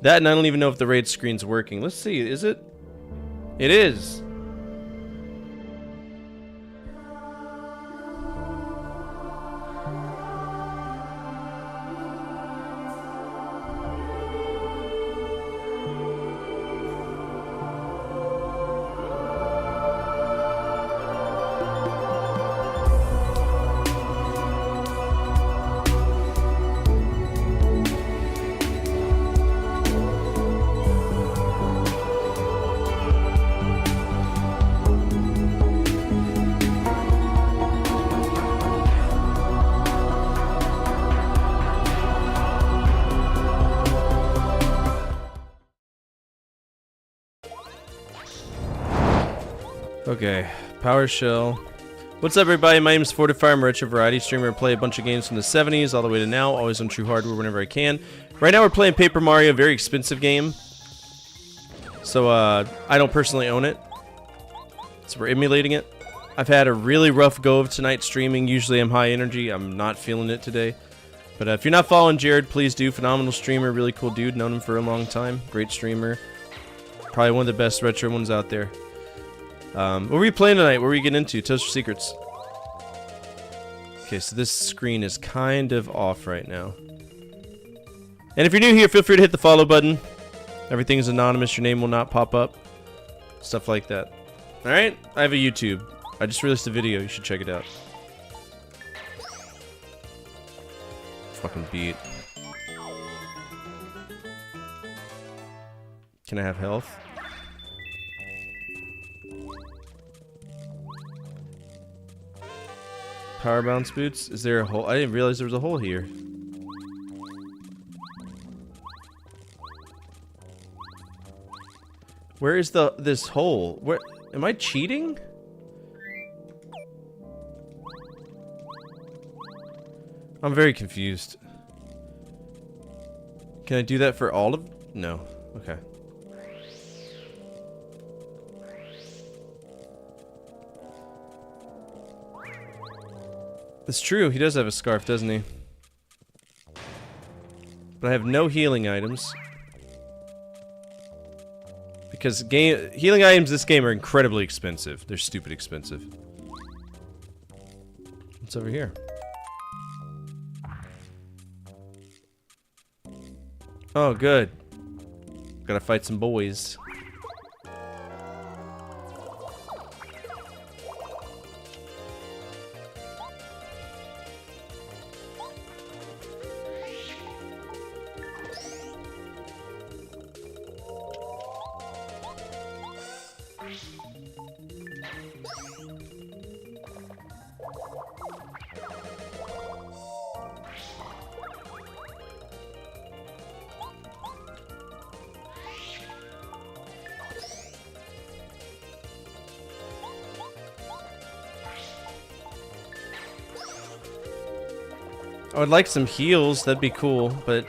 That, and I don't even know if the raid screen's working. Let's see. Is it? It is. Okay, PowerShell. What's up, everybody? My name is Fortifier. I'm a retro variety streamer. I play a bunch of games from the 70s all the way to now, always on true hardware whenever I can. Right now we're playing Paper Mario, a very expensive game. So, I don't personally own it. So we're emulating it. I've had a really rough go of tonight streaming. Usually I'm high energy. I'm not feeling it today. But if you're not following Jared, please do. Phenomenal streamer, really cool dude. Known him for a long time. Great streamer. Probably one of the best retro ones out there. What were we playing tonight? What were we getting into? Toaster Secrets. Okay, so this screen is kind of off right now. And if you're new here, feel free to hit the follow button. Everything is anonymous. Your name will not pop up. Stuff like that. Alright? I have a YouTube. I just released a video. You should check it out. Fucking beat. Can I have health? Power bounce boots? Is there a hole? I didn't realize there was a hole here. Where is this hole? Where am I cheating? I'm very confused. Can I do that for all of? No. Okay. It's true, he does have a scarf, doesn't he? But I have no healing items. Because healing items this game are incredibly expensive. They're stupid expensive. What's over here? Oh, good. Gotta fight some boys. I would like some heals, that'd be cool, but...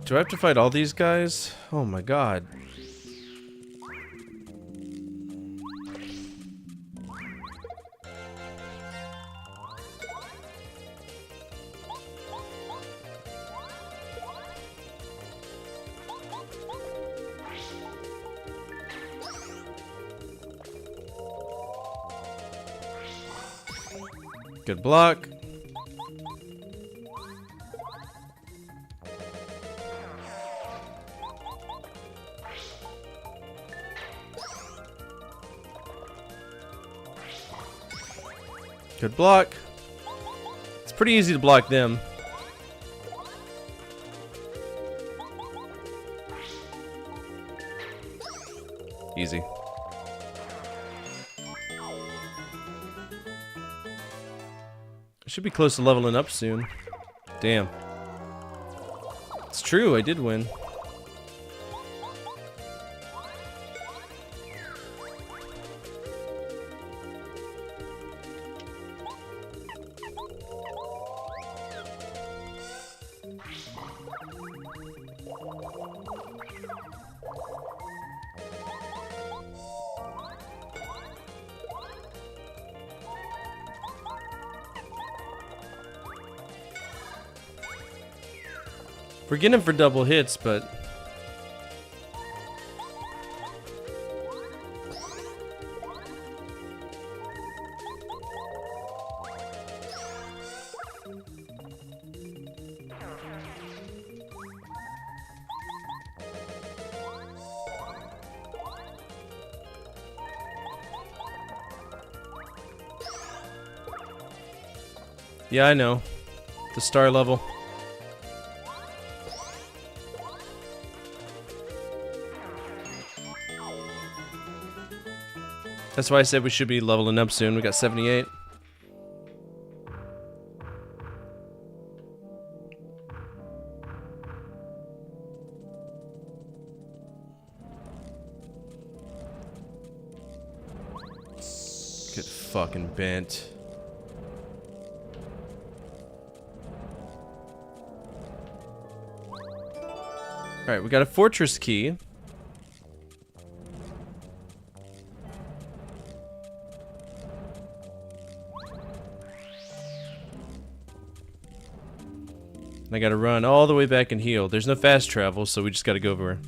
Do I have to fight all these guys? Oh my god. Good block. Good block. It's pretty easy to block them. Easy. I should be close to leveling up soon. Damn. It's true, I did win. We're getting for double hits, but... Yeah, I know. The star level. That's why I said we should be leveling up soon. We got 78. Get fucking bent. Alright, we got a fortress key. I gotta run all the way back and heal. There's no fast travel, so we just gotta go over.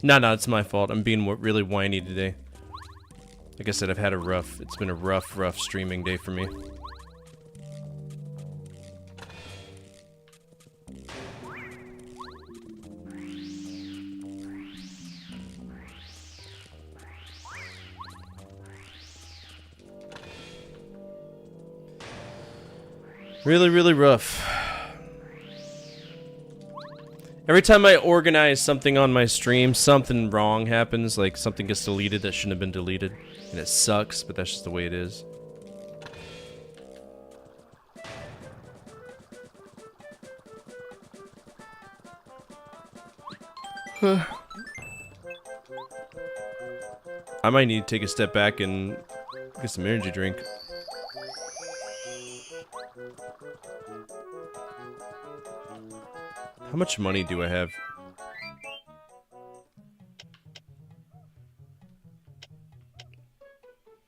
No, it's my fault. I'm being really whiny today. Like I said, it's been a rough streaming day for me. Really rough. Every time I organize something on my stream, something wrong happens, like something gets deleted that shouldn't have been deleted. And it sucks, but that's just the way it is. I might need to take a step back and get some energy drink. How much money do I have?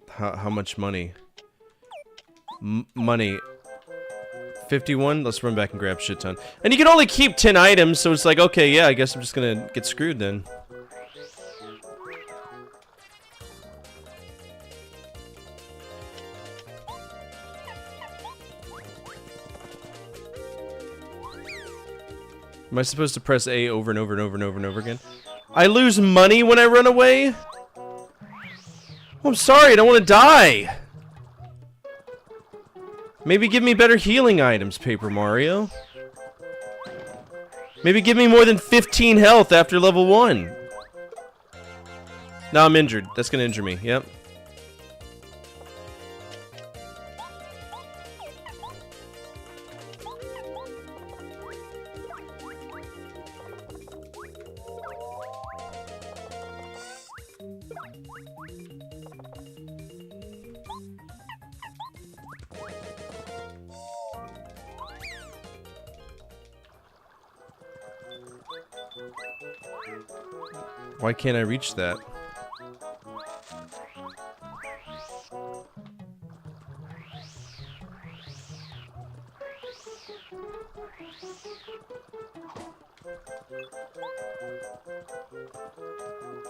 How much money? Money. 51? Let's run back and grab shit ton. And you can only keep 10 items, so it's like, okay, yeah, I guess I'm just gonna get screwed then. Am I supposed to press A over and over and over and over and over again? I lose money when I run away? Oh, I'm sorry, I don't want to die. Maybe give me better healing items, Paper Mario. Maybe give me more than 15 health after level 1. No, I'm injured. That's gonna injure me, yep. Why can't I reach that?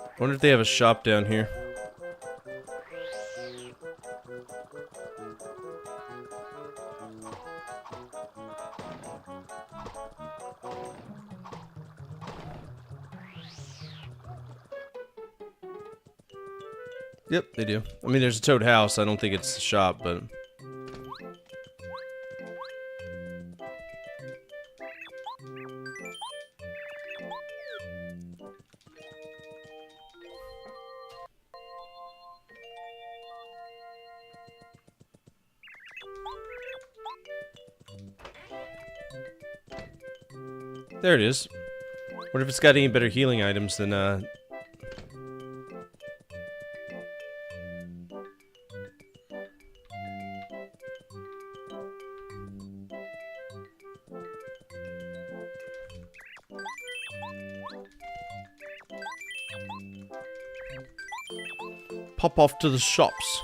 I wonder if they have a shop down here. Yep, they do. I mean, there's a Toad house. I don't think it's a shop, but... There it is. What if it's got any better healing items than, Pop off to the shops.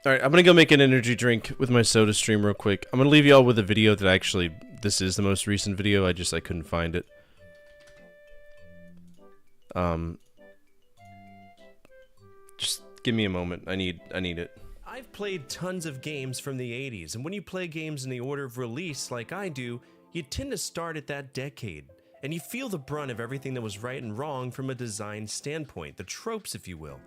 Alright, I'm gonna go make an energy drink with my soda stream real quick. I'm gonna leave y'all with a video that actually, this is the most recent video, I couldn't find it. Just give me a moment, I need it. I've played tons of games from the 80s, and when you play games in the order of release like I do, you tend to start at that decade, and you feel the brunt of everything that was right and wrong from a design standpoint, the tropes if you will.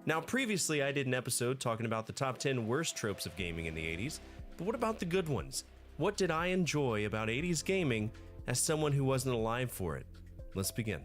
Now previously I did an episode talking about the top 10 worst tropes of gaming in the 80s, but what about the good ones? What did I enjoy about 80s gaming as someone who wasn't alive for it? Let's begin.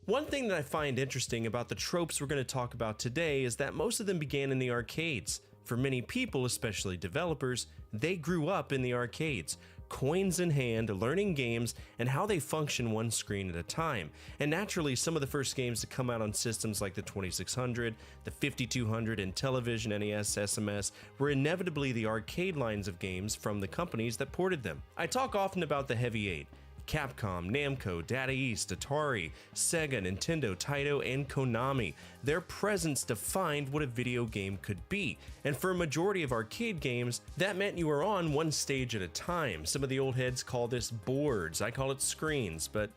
One thing that I find interesting about the tropes we're going to talk about today is that most of them began in the arcades. For many people, especially developers, they grew up in the arcades, coins in hand, learning games and how they function one screen at a time. And naturally, some of the first games to come out on systems like the 2600, the 5200, and Television, NES, SMS were inevitably the arcade lines of games from the companies that ported them. I talk often about the Heavy 8. Capcom, Namco, Data East, Atari, Sega, Nintendo, Taito, and Konami. Their presence defined what a video game could be, and for a majority of arcade games, that meant you were on one stage at a time. Some of the old heads call this boards, I call it screens, but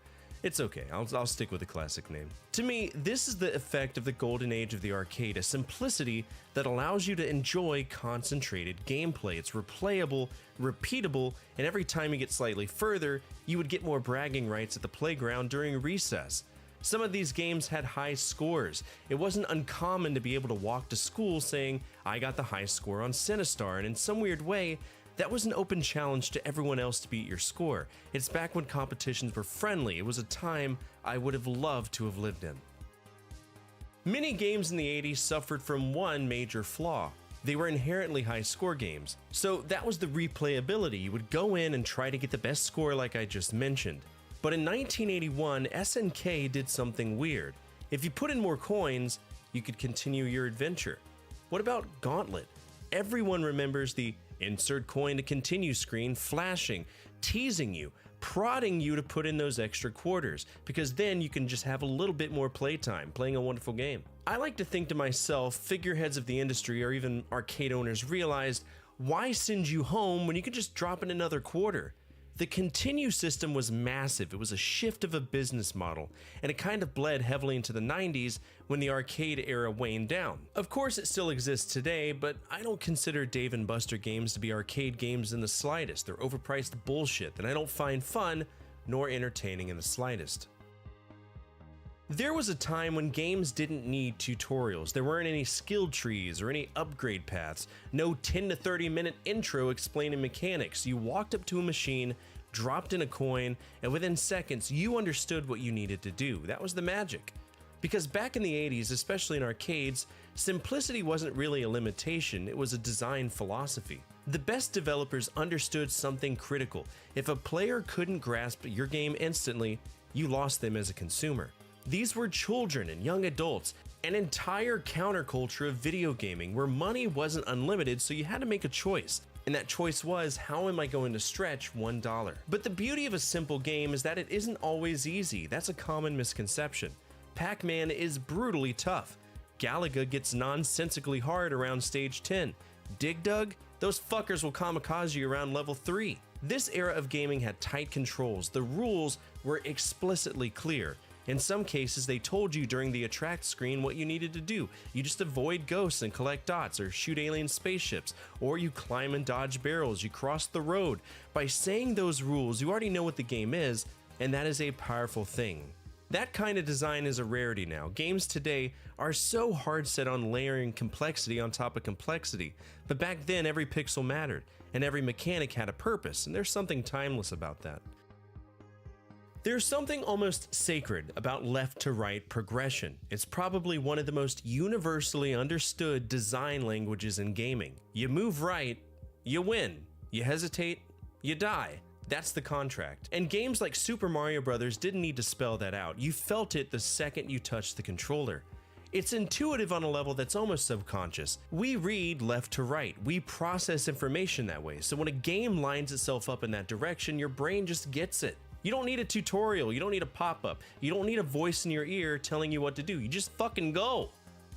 it's okay, I'll stick with the classic name. To me, this is the effect of the golden age of the arcade, a simplicity that allows you to enjoy concentrated gameplay. It's replayable, repeatable, and every time you get slightly further, you would get more bragging rights at the playground during recess. Some of these games had high scores. It wasn't uncommon to be able to walk to school saying, I got the high score on Sinistar, and in some weird way, That was an open challenge to everyone else to beat your score. It's back when competitions were friendly. It was a time I would have loved to have lived in. Many games in the 80s suffered from one major flaw. They were inherently high score games. So that was the replayability. You would go in and try to get the best score like I just mentioned. But in 1981, SNK did something weird. If you put in more coins, you could continue your adventure. What about Gauntlet? Everyone remembers the insert coin to continue screen flashing, teasing you, prodding you to put in those extra quarters, because then you can just have a little bit more playtime playing a wonderful game. I like to think to myself, figureheads of the industry or even arcade owners realized, why send you home when you could just drop in another quarter? The continue system was massive. It was a shift of a business model, and it kind of bled heavily into the 90s when the arcade era waned down. Of course, it still exists today, but I don't consider Dave & Buster games to be arcade games in the slightest. They're overpriced bullshit that I don't find fun nor entertaining in the slightest. There was a time when games didn't need tutorials. There weren't any skill trees or any upgrade paths. No 10 to 30 minute intro explaining mechanics. You walked up to a machine, dropped in a coin, and within seconds you understood what you needed to do. That was the magic. Because back in the 80s, especially in arcades, simplicity wasn't really a limitation, it was a design philosophy. The best developers understood something critical. If a player couldn't grasp your game instantly, you lost them as a consumer. These were children and young adults, an entire counterculture of video gaming where money wasn't unlimited, so you had to make a choice. And that choice was, how am I going to stretch $1? But the beauty of a simple game is that it isn't always easy. That's a common misconception. Pac-Man is brutally tough. Galaga gets nonsensically hard around stage 10. Dig Dug? Those fuckers will kamikaze you around level 3. This era of gaming had tight controls. The rules were explicitly clear. In some cases, they told you during the attract screen what you needed to do. You just avoid ghosts and collect dots, or shoot alien spaceships, or you climb and dodge barrels, you cross the road. By saying those rules, you already know what the game is, and that is a powerful thing. That kind of design is a rarity now. Games today are so hard set on layering complexity on top of complexity, but back then every pixel mattered, and every mechanic had a purpose, and there's something timeless about that. There's something almost sacred about left-to-right progression. It's probably one of the most universally understood design languages in gaming. You move right, you win. You hesitate, you die. That's the contract. And games like Super Mario Bros. Didn't need to spell that out. You felt it the second you touched the controller. It's intuitive on a level that's almost subconscious. We read left to right. We process information that way. So when a game lines itself up in that direction, your brain just gets it. You don't need a tutorial, you don't need a pop-up, you don't need a voice in your ear telling you what to do, you just fucking go.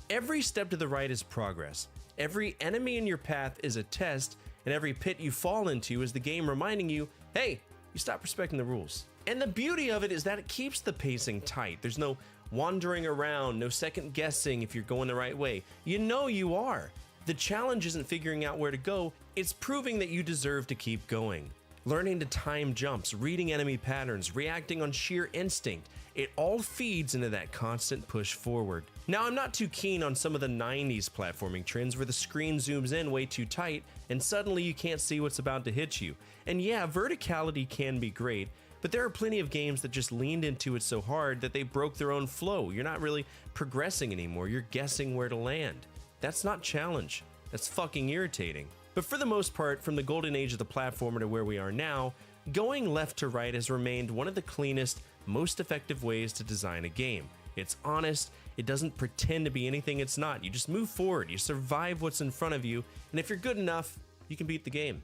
Every step to the right is progress. Every enemy in your path is a test, and every pit you fall into is the game reminding you, hey, you stop respecting the rules. And the beauty of it is that it keeps the pacing tight. There's no wandering around, no second guessing if you're going the right way. You know you are. The challenge isn't figuring out where to go, it's proving that you deserve to keep going. Learning to time jumps, reading enemy patterns, reacting on sheer instinct, it all feeds into that constant push forward. Now, I'm not too keen on some of the 90s platforming trends where the screen zooms in way too tight and suddenly you can't see what's about to hit you. And yeah, verticality can be great, but there are plenty of games that just leaned into it so hard that they broke their own flow. You're not really progressing anymore, you're guessing where to land. That's not challenge, that's fucking irritating. But for the most part, from the golden age of the platformer to where we are now, going left to right has remained one of the cleanest, most effective ways to design a game. It's honest, it doesn't pretend to be anything it's not. You just move forward, you survive what's in front of you, and if you're good enough, you can beat the game.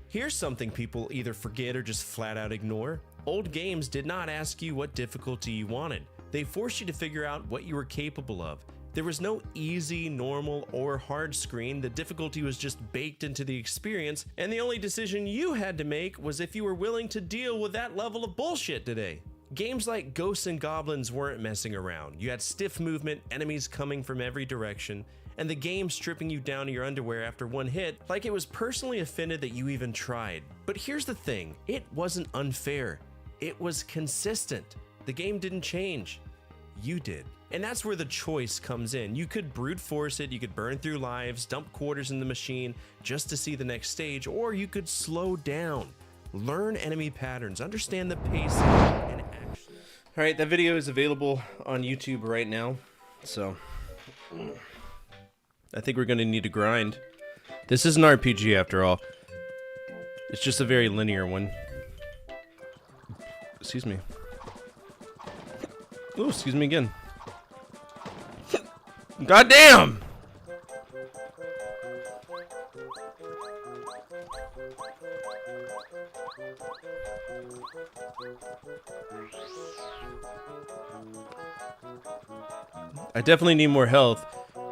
Here's something people either forget or just flat out ignore. Old games did not ask you what difficulty you wanted. They forced you to figure out what you were capable of. There was no easy, normal, or hard screen. The difficulty was just baked into the experience, and the only decision you had to make was if you were willing to deal with that level of bullshit today. Games like Ghosts and Goblins weren't messing around. You had stiff movement, enemies coming from every direction, and the game stripping you down to your underwear after one hit like it was personally offended that you even tried. But here's the thing, it wasn't unfair. It was consistent. The game didn't change. You did. And that's where the choice comes in. You could brute force it, you could burn through lives, dump quarters in the machine just to see the next stage, or you could slow down, learn enemy patterns, understand the pace, and actually... Alright, that video is available on YouTube right now, so I think we're going to need to grind. This is an RPG after all. It's just a very linear one. Excuse me. Oh, excuse me again. God damn! I definitely need more health,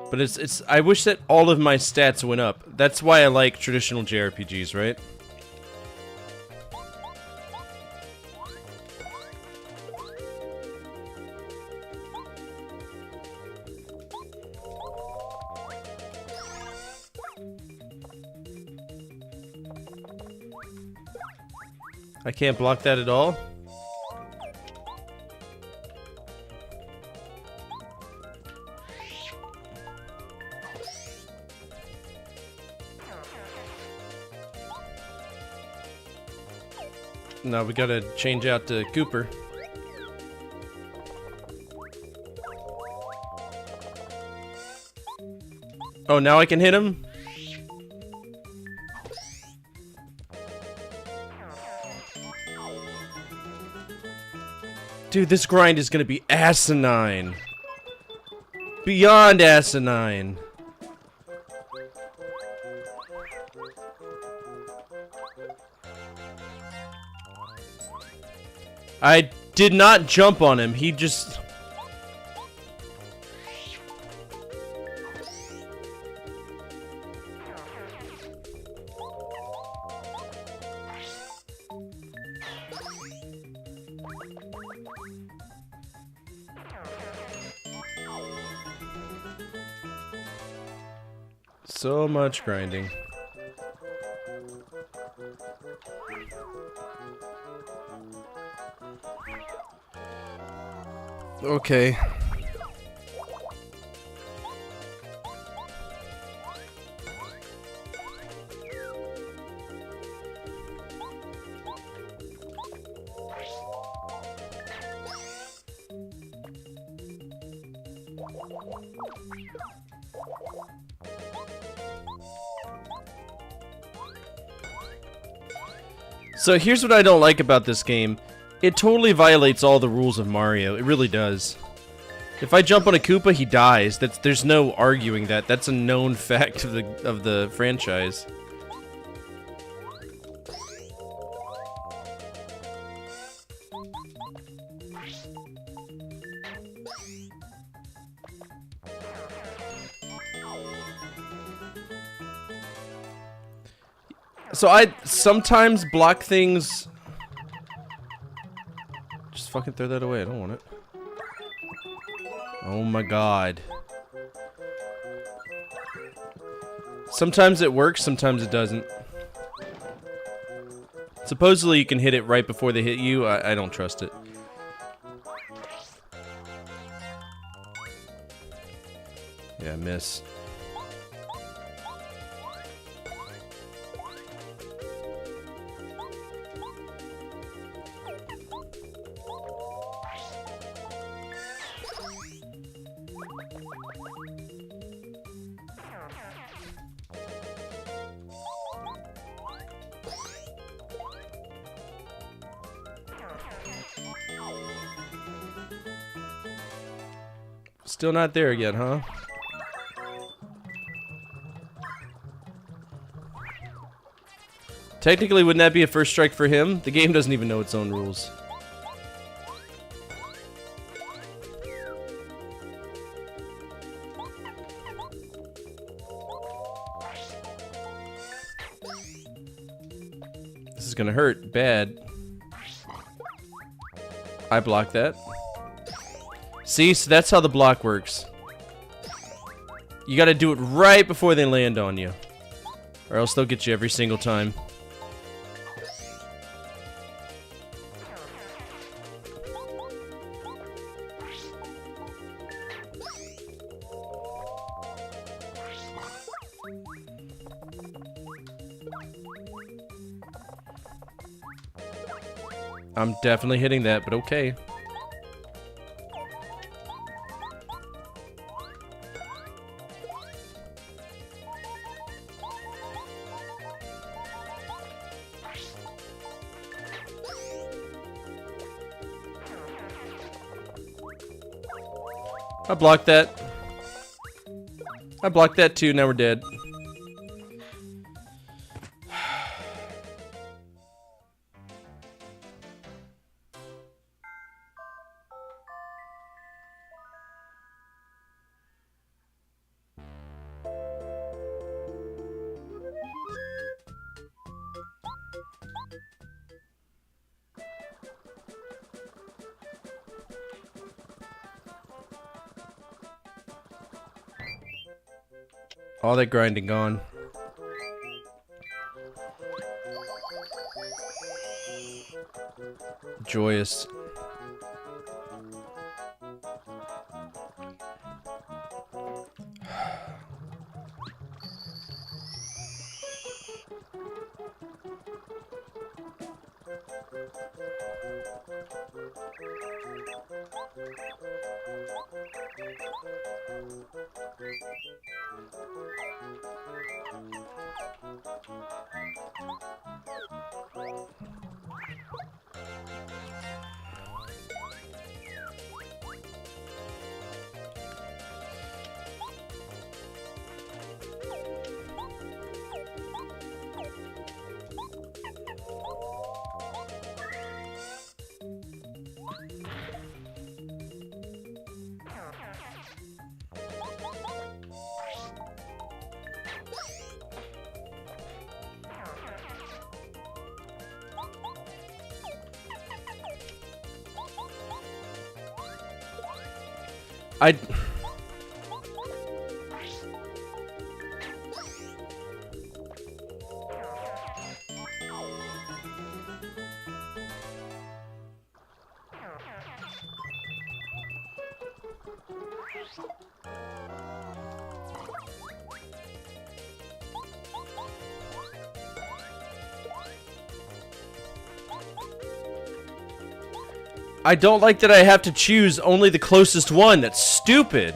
but it's I wish that all of my stats went up. That's why I like traditional JRPGs, right? I can't block that at all. No, we gotta change out to Cooper. Oh, now I can hit him? Dude, this grind is gonna be asinine. Beyond asinine. I did not jump on him, he just... So much grinding. Okay. So here's what I don't like about this game. It totally violates all the rules of Mario. It really does. If I jump on a Koopa, he dies. There's no arguing that. That's a known fact of the franchise. So I sometimes block things. Just fucking throw that away. I don't want it. Oh my god. Sometimes it works, sometimes it doesn't. Supposedly you can hit it right before they hit you. I don't trust it. Yeah, miss. Still not there yet, huh? Technically, wouldn't that be a first strike for him? The game doesn't even know its own rules. This is gonna hurt bad. I blocked that. See, so that's how the block works. You gotta do it right before they land on you, or else they'll get you every single time. I'm definitely hitting that, but okay. I blocked that. I blocked that too, now we're dead. All that grinding gone. Joyous. I don't like that I have to choose only the closest one. That's stupid.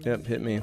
Yep, hit me.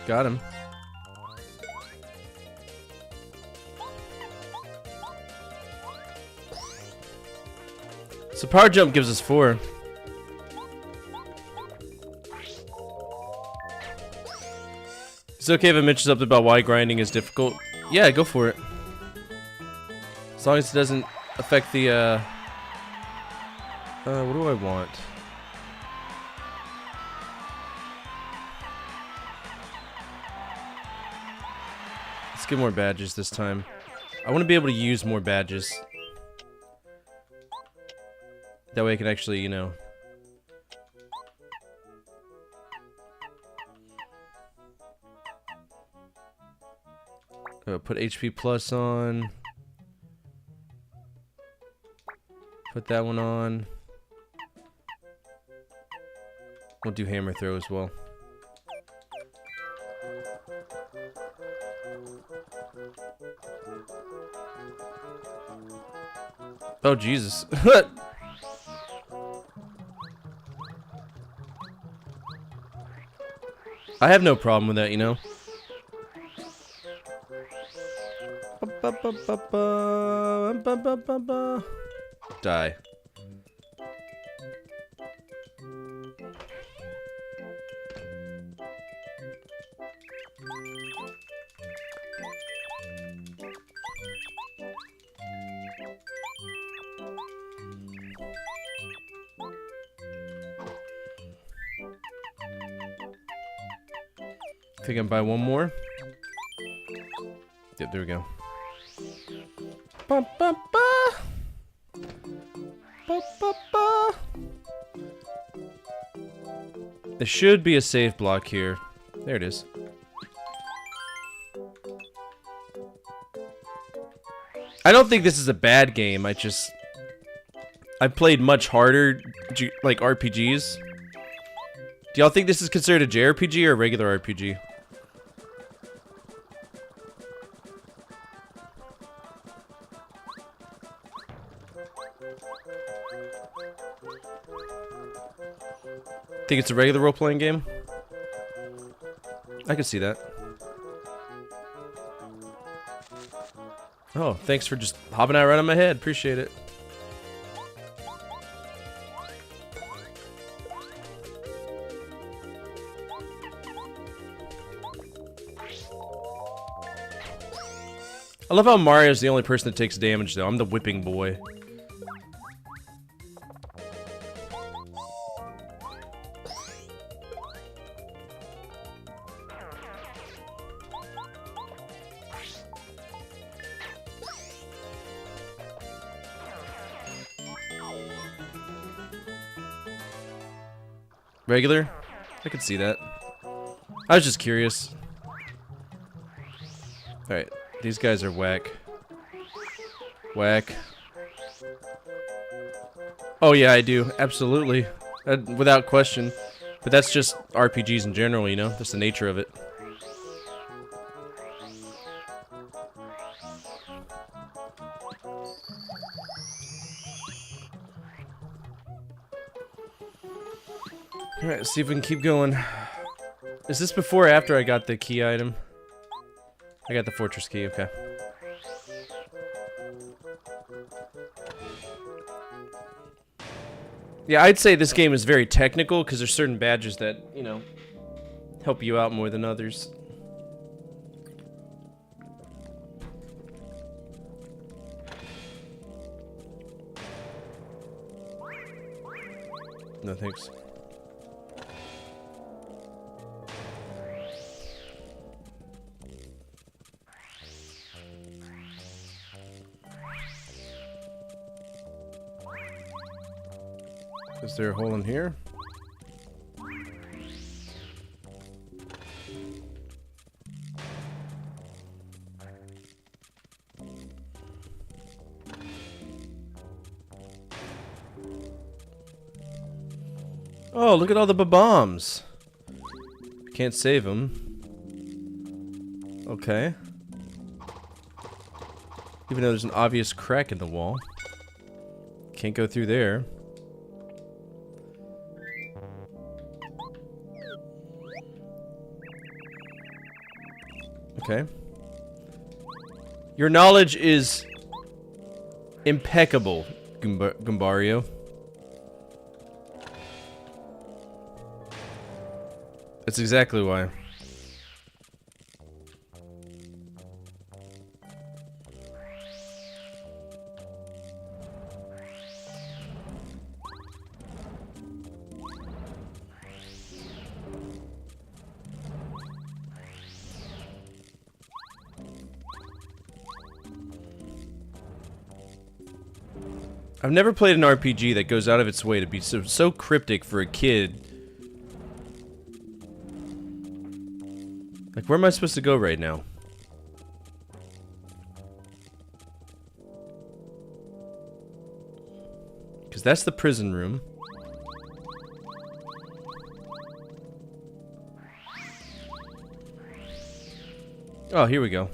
Got him. So power jump gives us 4. Is it okay if I mention something about why grinding is difficult? Yeah, go for it. As long as it doesn't affect the, what do I want? Let's get more badges this time. I want to be able to use more badges. That way I can actually, you know... put HP plus on. Put that one on. We'll do hammer throw as well. Oh, Jesus. I have no problem with that, you know? Die. Think I can buy one more? Yep, there we go. Ba, ba, ba. Ba, ba, ba. There should be a save block here. There it is. I don't think this is a bad game. I've played much harder, like RPGs. Do y'all think this is considered a JRPG or a regular RPG? Think it's a regular role-playing game? I can see that. Oh, thanks for just hopping that right on my head. Appreciate it. I love how Mario's the only person that takes damage, though. I'm the whipping boy. Regular? I could see that. I was just curious. Alright, these guys are whack. Whack. Oh yeah, I do. Absolutely. Without question. But that's just RPGs in general, you know? That's the nature of it. Alright, let's see if we can keep going. Is this before or after I got the key item? I got the fortress key, okay. Yeah, I'd say this game is very technical because there's certain badges that, you know, help you out more than others. No thanks. Is there a hole in here? Oh, look at all the bombs. Can't save them. Okay. Even though there's an obvious crack in the wall. Can't go through there. Okay. Your knowledge is impeccable, Gumbario. That's exactly why. I've never played an RPG that goes out of its way to be so cryptic for a kid. Like, where am I supposed to go right now? Because that's the prison room. Oh, here we go.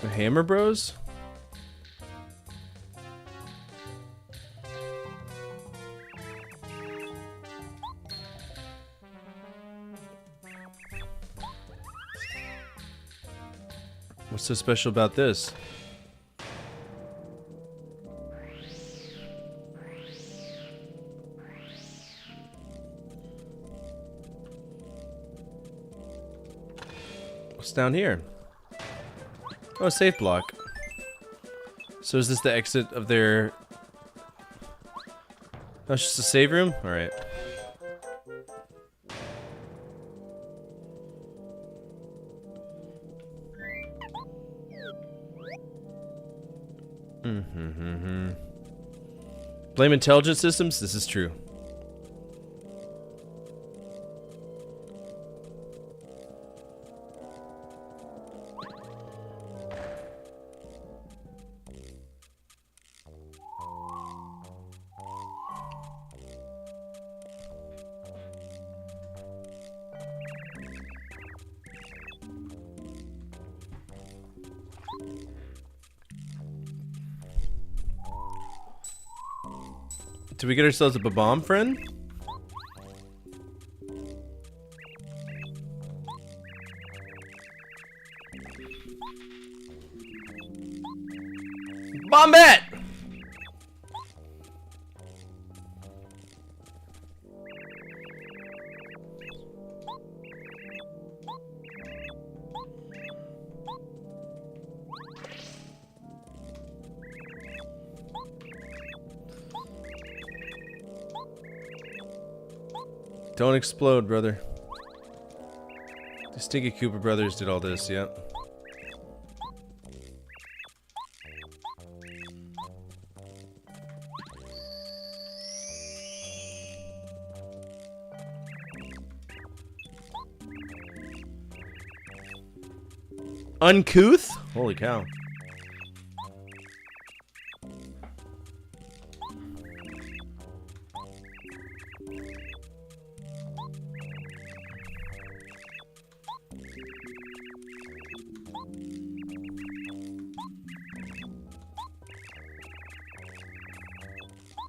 The Hammer Bros? What's so special about this? What's down here? Oh, a safe block. So is this the exit of their... Oh, it's just a save room? Alright. Blame intelligence systems? This is true. Did we get ourselves a bomb, friend? Bombette! Don't explode, brother. The Stinky Cooper brothers did all this, yeah. Uncouth? Holy cow.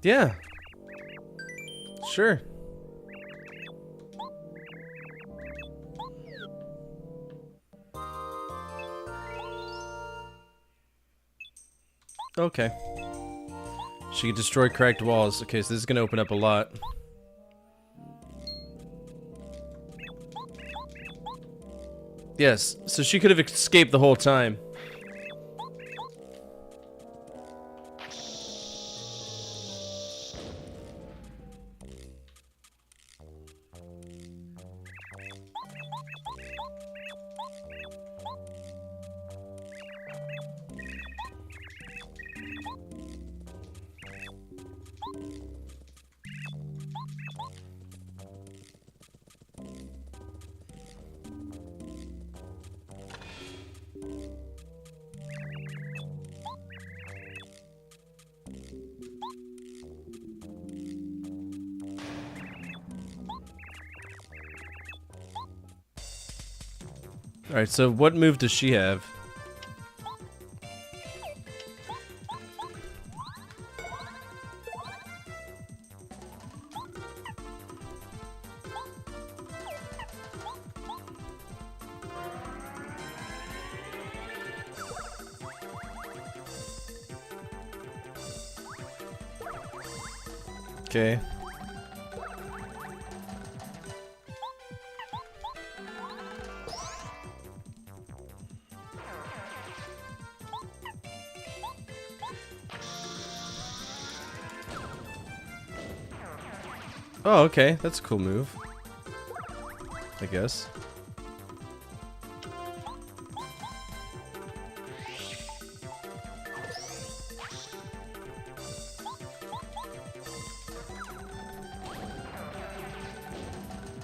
Yeah. Sure. Okay. She can destroy cracked walls. Okay, so this is gonna open up a lot. Yes, so she could have escaped the whole time. Alright, so what move does she have? Okay. Oh, okay. That's a cool move. I guess.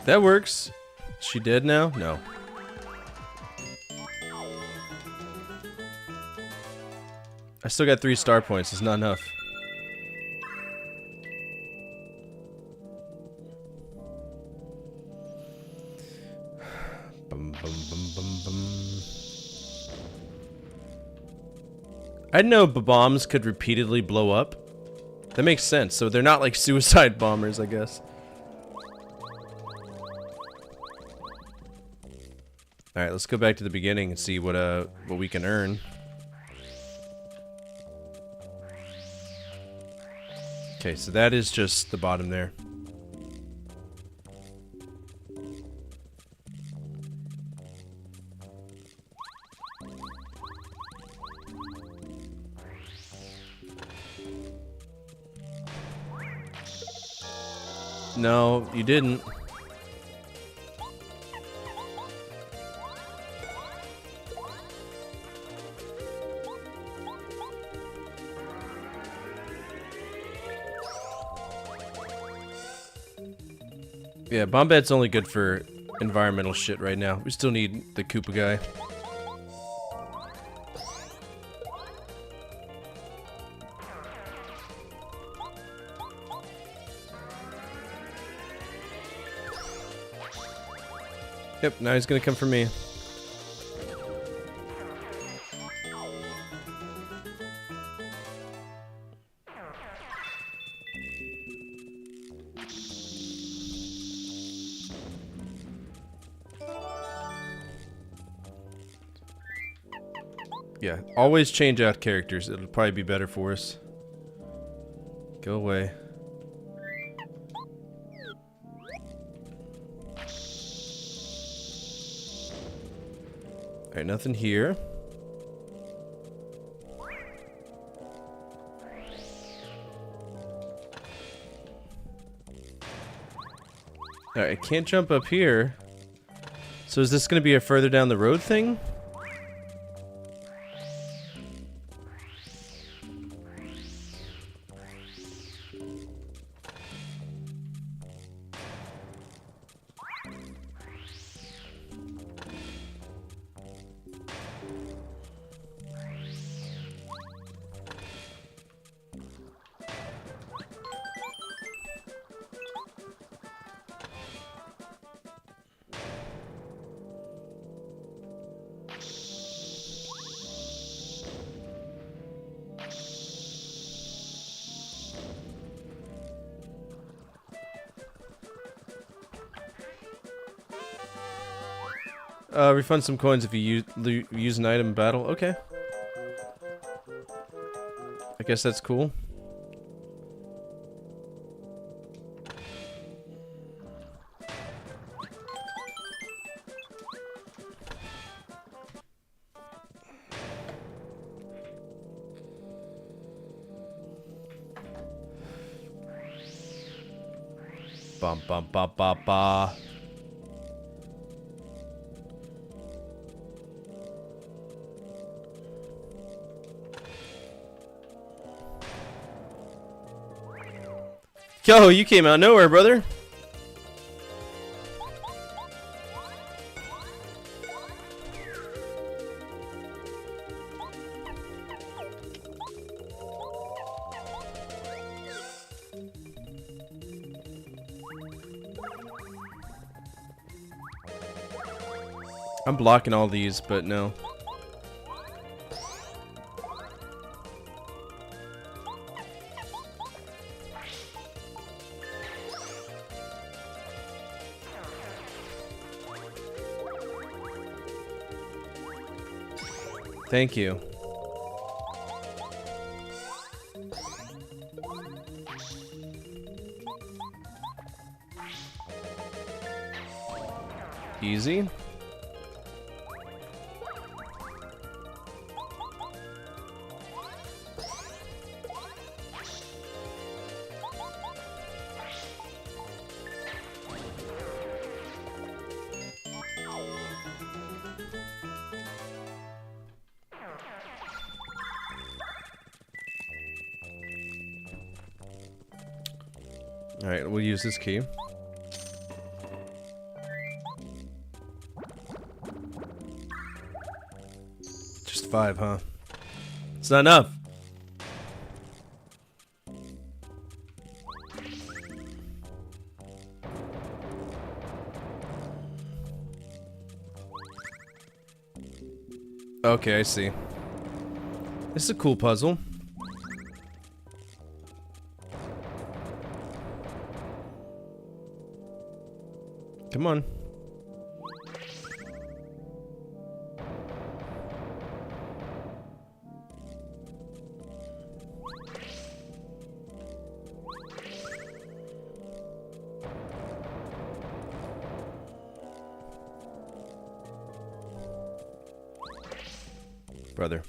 That works. She dead now? No. I still got 3 star points. It's not enough. Bum, bum, bum, bum, bum. I didn't know bombs could repeatedly blow up. That makes sense. So they're not like suicide bombers, I guess. All right, let's go back to the beginning and see what we can earn. Okay, so that is just the bottom there. No, you didn't. Yeah, Bombad's only good for environmental shit right now. We still need the Koopa guy. Yep, now he's gonna come for me. Yeah, always change out characters. It'll probably be better for us. Go away. Alright, nothing here. Alright, I can't jump up here. So is this going to be a further down the road thing? Refund some coins if you use an item in battle. Okay. I guess that's cool. Bum bum ba ba ba. Yo, you came out of nowhere, brother. I'm blocking all these, but no. Thank you. Easy. Alright, we'll use this key. Just 5, huh? It's not enough. Okay, I see. This is a cool puzzle. Come on. Brother.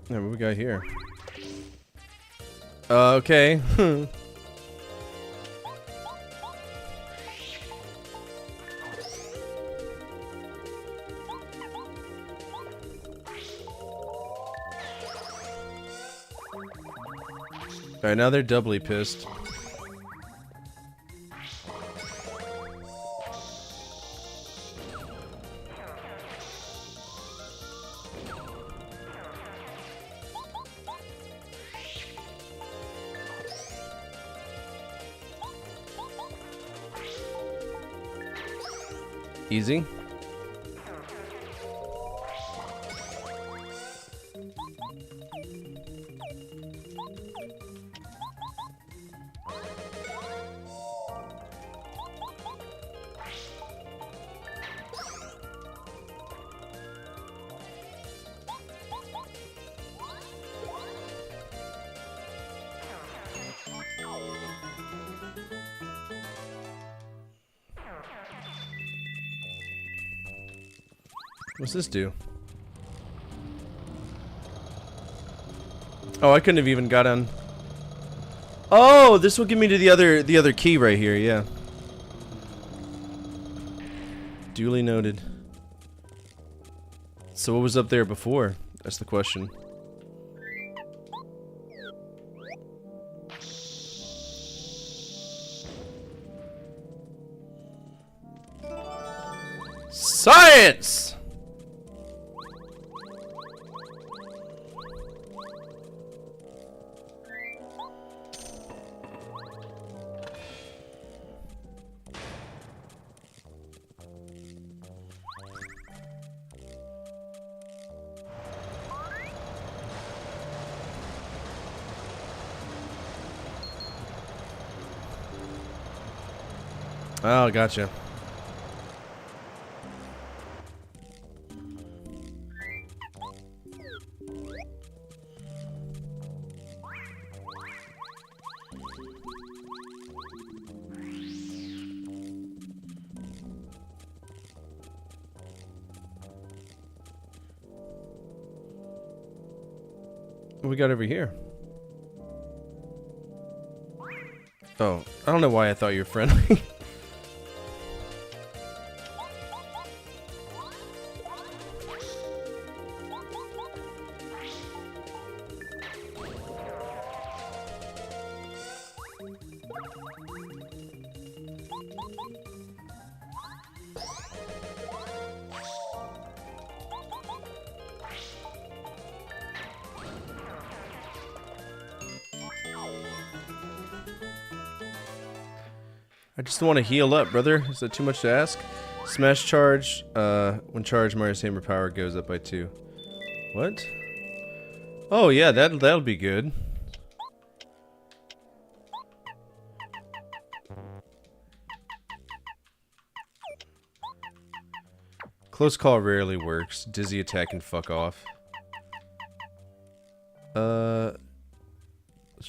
Yeah, what we got here? Okay. Alright, now they're doubly pissed. Easy. What's this do? Oh, I couldn't have even got on. Oh, this will get me to the other key right here, yeah. Duly noted. So what was up there before? That's the question. Science! Oh, gotcha. What we got over here? Oh, I don't know why I thought you were friendly. I just want to heal up, brother. Is that too much to ask? Smash charge. When charged, Mario's hammer power goes up by 2. What? Oh yeah, that'll be good. Close call rarely works. Dizzy attack and fuck off. Let's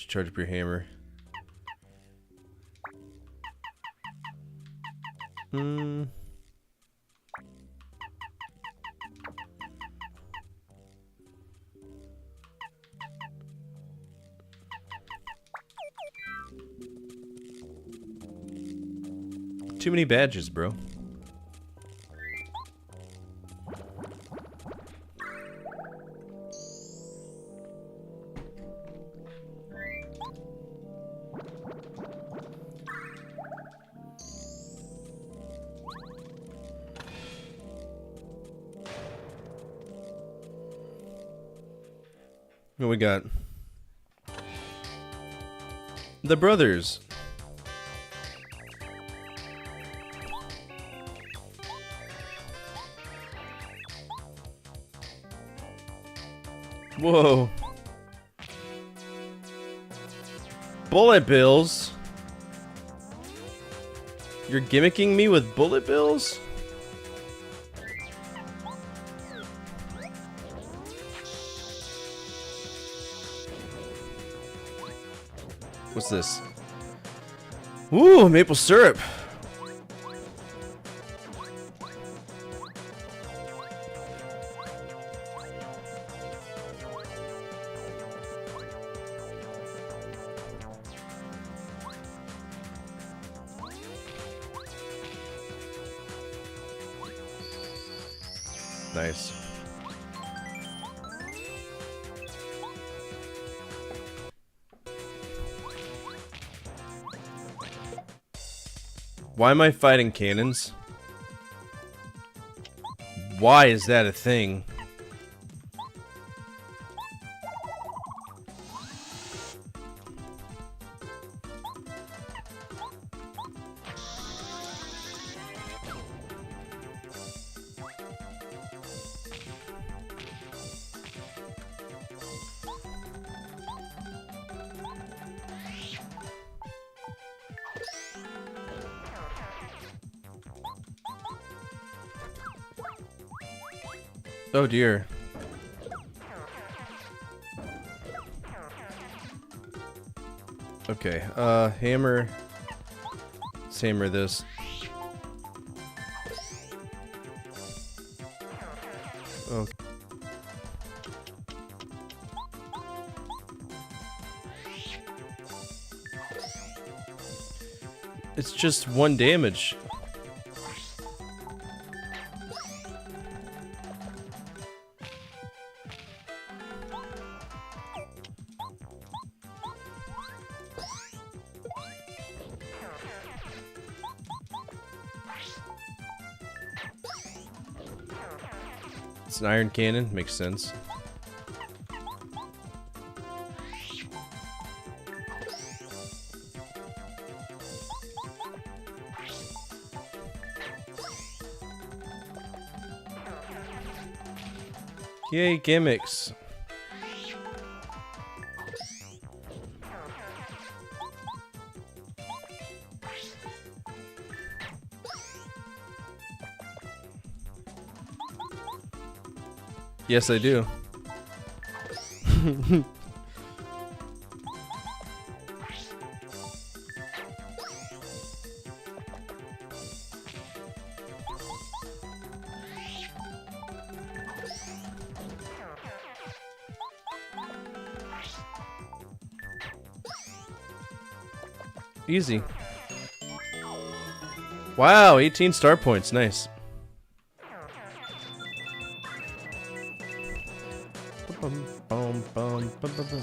charge up your hammer. Too many badges, bro. What we got? The brothers. Whoa. Bullet bills? You're gimmicking me with bullet bills? What's this? Ooh, maple syrup. Nice. Why am I fighting cannons? Why is that a thing? Oh dear. Okay, hammer. Let's hammer this. Okay. It's just 1 damage. It's an iron cannon, makes sense. Yay, gimmicks. Yes, I do. Easy. Wow, 18 star points, nice. Bum, bum, bum, bum, bum, bum.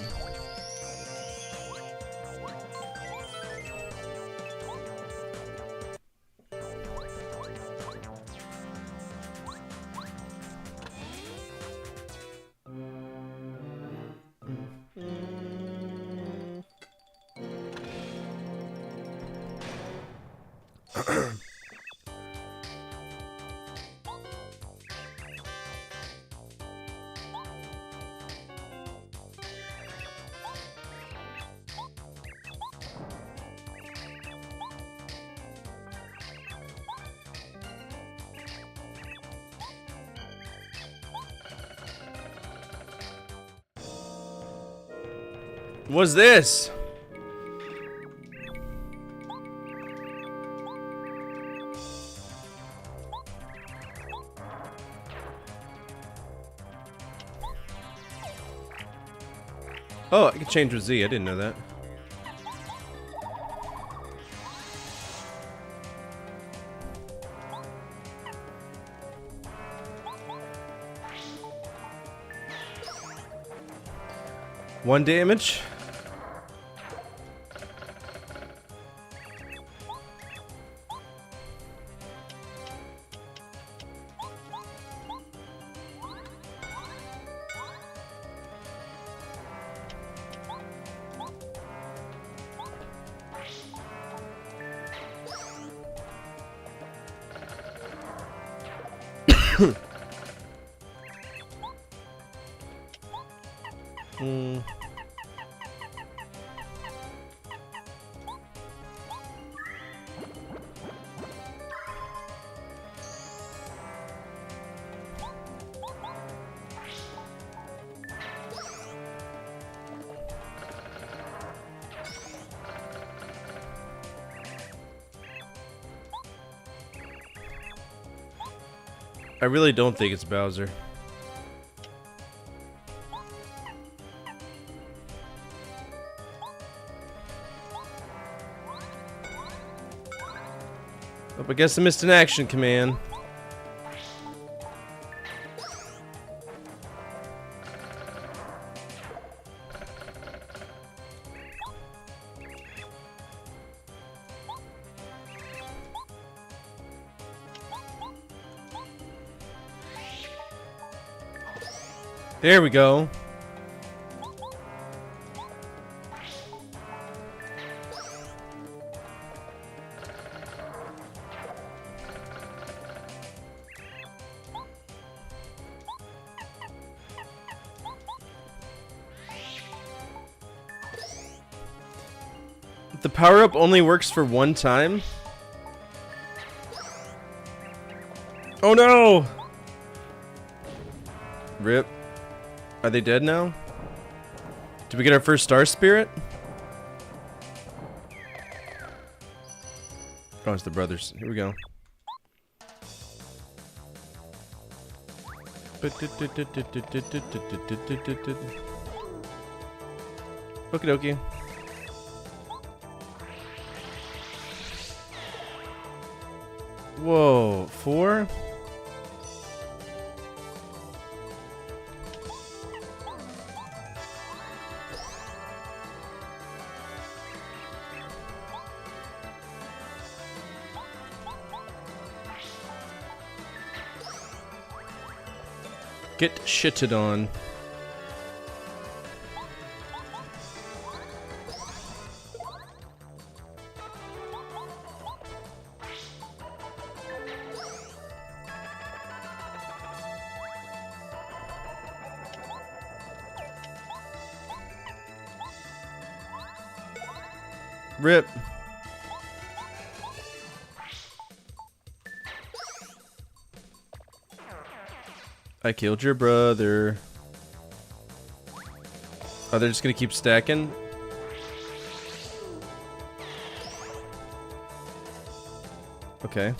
What's this? Oh, I can change with Z. I didn't know that. One damage. I really don't think it's Bowser. Oh, I guess I missed an action command. There we go. The power-up only works for one time? Oh no! Rip. Are they dead now? Did we get our first star spirit? Oh, it's the brothers. Here we go. Okie dokie. Whoa, 4? Get shitted on. Rip. I killed your brother. Oh, they're just gonna keep stacking? Okay.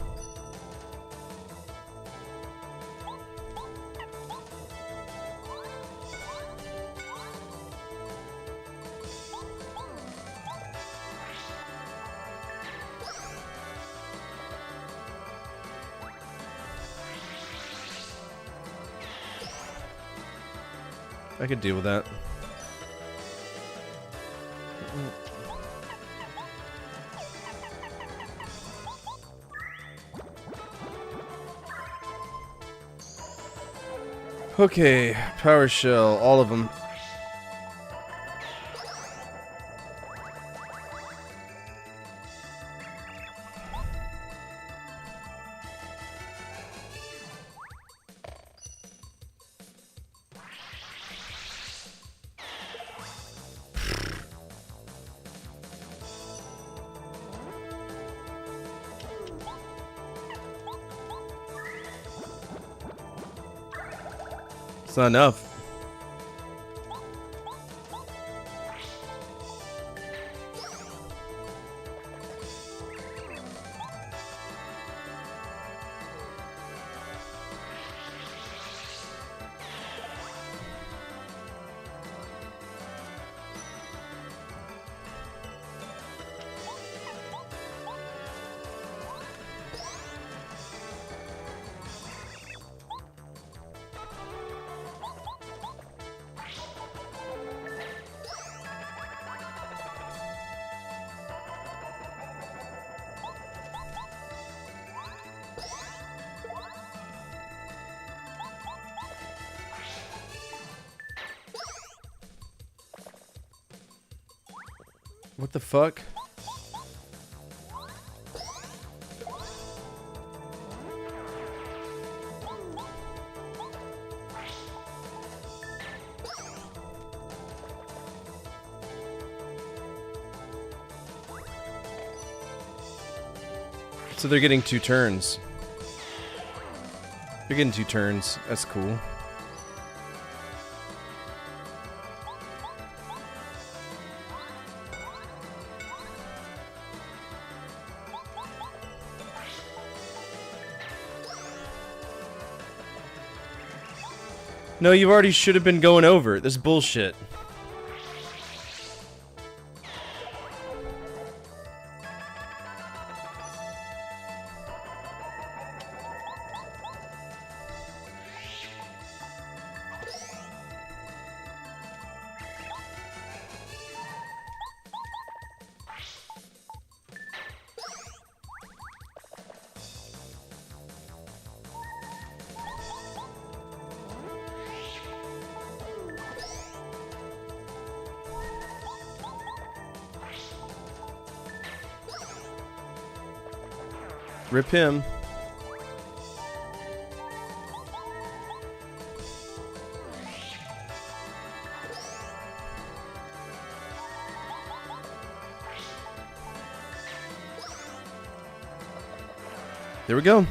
I could deal with that. Okay, power shell, all of them. It's not enough. What the fuck? So they're getting 2 turns. They're getting 2 turns. That's cool. No, you already should have been going over it. This is bullshit. Rip him. There we go.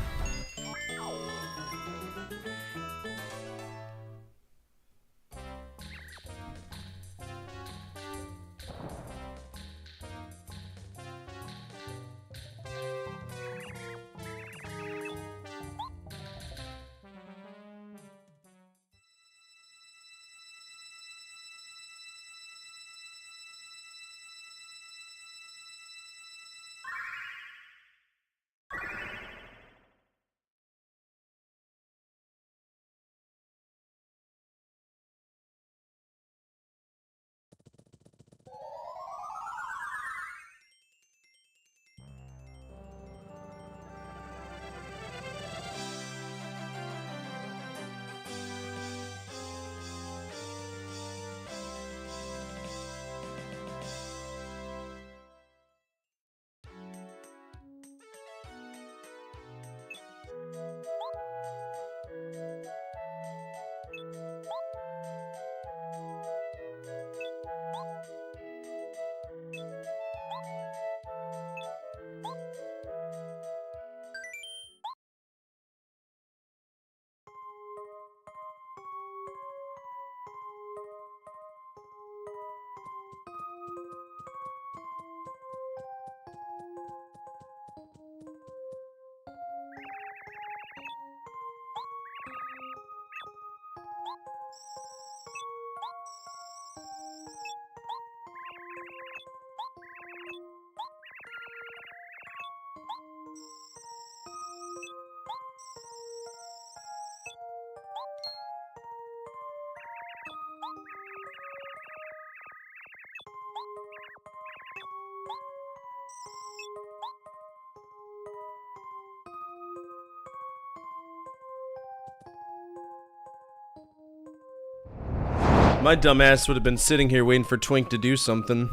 My dumbass would have been sitting here waiting for Twink to do something.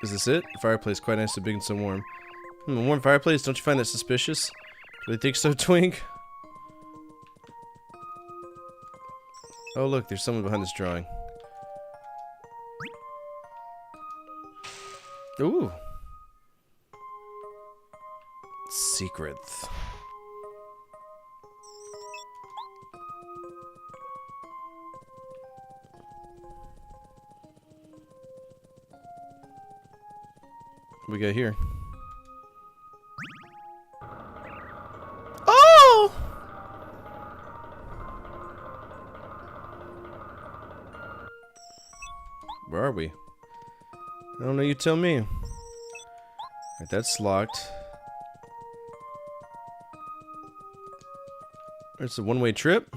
Is this it? Fireplace, quite nice, so big and so warm. A warm fireplace? Don't you find that suspicious? Do you think so, Twink? Oh look, there's someone behind this drawing. Ooh. Secrets. What we got here? Oh! Where are we? I don't know, you tell me. Alright, that's locked. It's a one-way trip?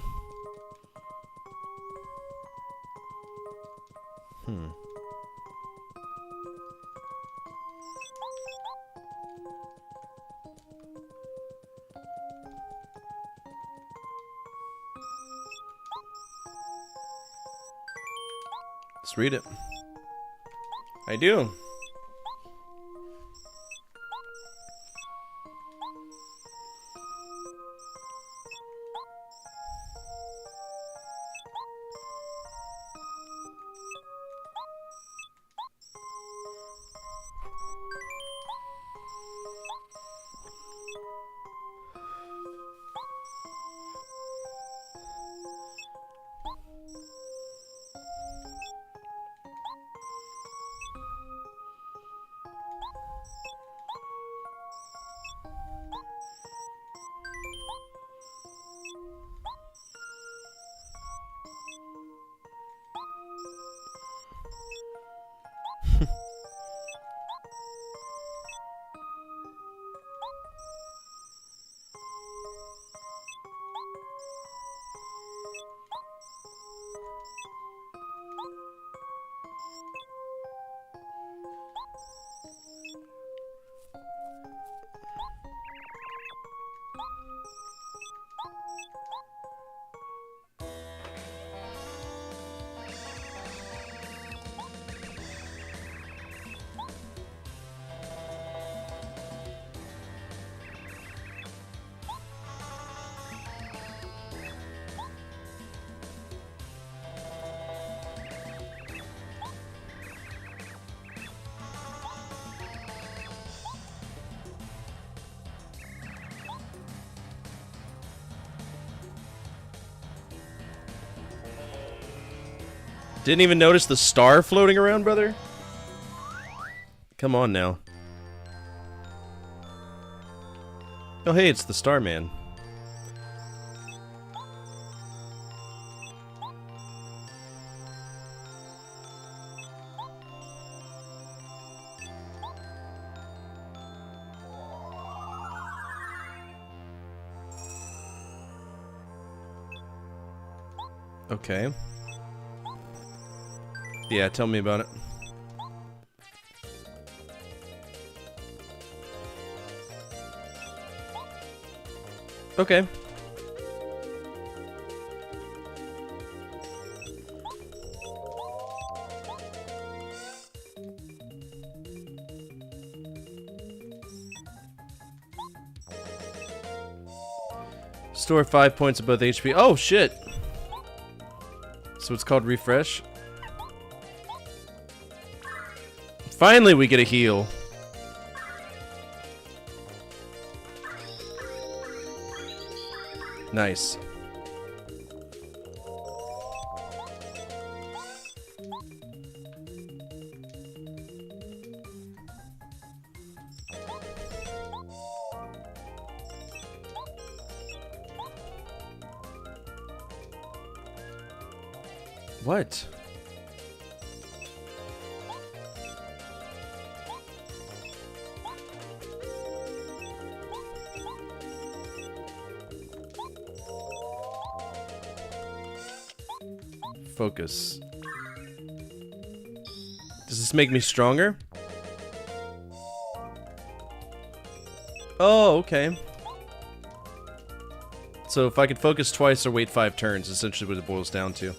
Let's read it. I do. Didn't even notice the star floating around, brother? Come on now. Oh, hey, it's the Starman. Okay. Yeah, tell me about it. Okay. Store 5 points of both HP. Oh, shit. So it's called refresh. Finally, we get a heal. Nice. What? Focus. Does this make me stronger? Oh, okay. So if I could focus twice or wait 5 turns, essentially what it boils down to.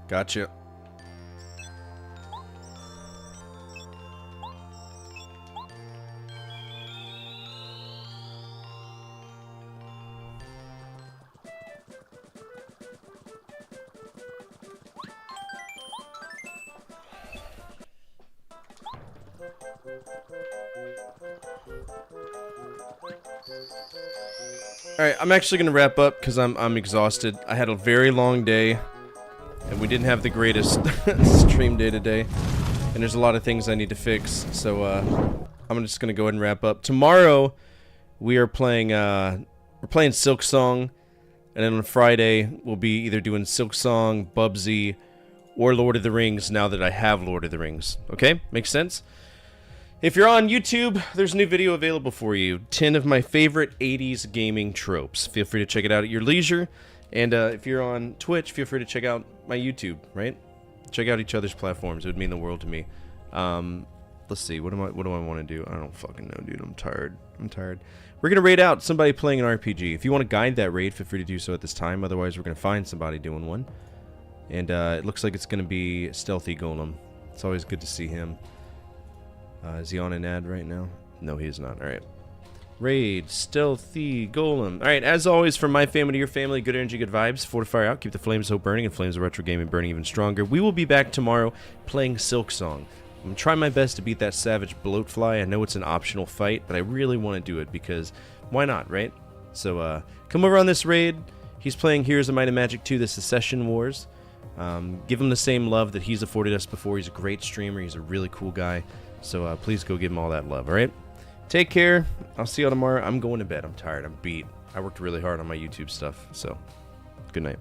Gotcha. Alright, I'm actually gonna wrap up because I'm exhausted. I had a very long day, and we didn't have the greatest stream day today. And there's a lot of things I need to fix, so I'm just gonna go ahead and wrap up. Tomorrow, we are playing Silksong, and then on Friday we'll be either doing Silksong, Bubsy, or Lord of the Rings. Now that I have Lord of the Rings, okay, makes sense. If you're on YouTube, there's a new video available for you. 10 of my favorite 80s gaming tropes. Feel free to check it out at your leisure. And if you're on Twitch, feel free to check out my YouTube, right? Check out each other's platforms. It would mean the world to me. Let's see. What do I want to do? I don't fucking know, dude. I'm tired. We're going to raid out somebody playing an RPG. If you want to guide that raid, feel free to do so at this time. Otherwise, we're going to find somebody doing one. And it looks like it's going to be Stealthy Golem. It's always good to see him. Is he on an ad right now? No, he is not. All right. Raid, Stealthy Golem. All right, as always, from my family to your family, good energy, good vibes. Fortify out, keep the flames of hope burning, and flames of retro gaming burning even stronger. We will be back tomorrow playing Silksong. I'm going to try my best to beat that savage bloatfly. I know it's an optional fight, but I really want to do it because why not, right? So come over on this raid. He's playing Heroes of Might and Magic 2, the Secession Wars. Give him the same love that he's afforded us before. He's a great streamer. He's a really cool guy. So please go give him all that love, all right? Take care. I'll see you all tomorrow. I'm going to bed. I'm tired. I'm beat. I worked really hard on my YouTube stuff. So good night.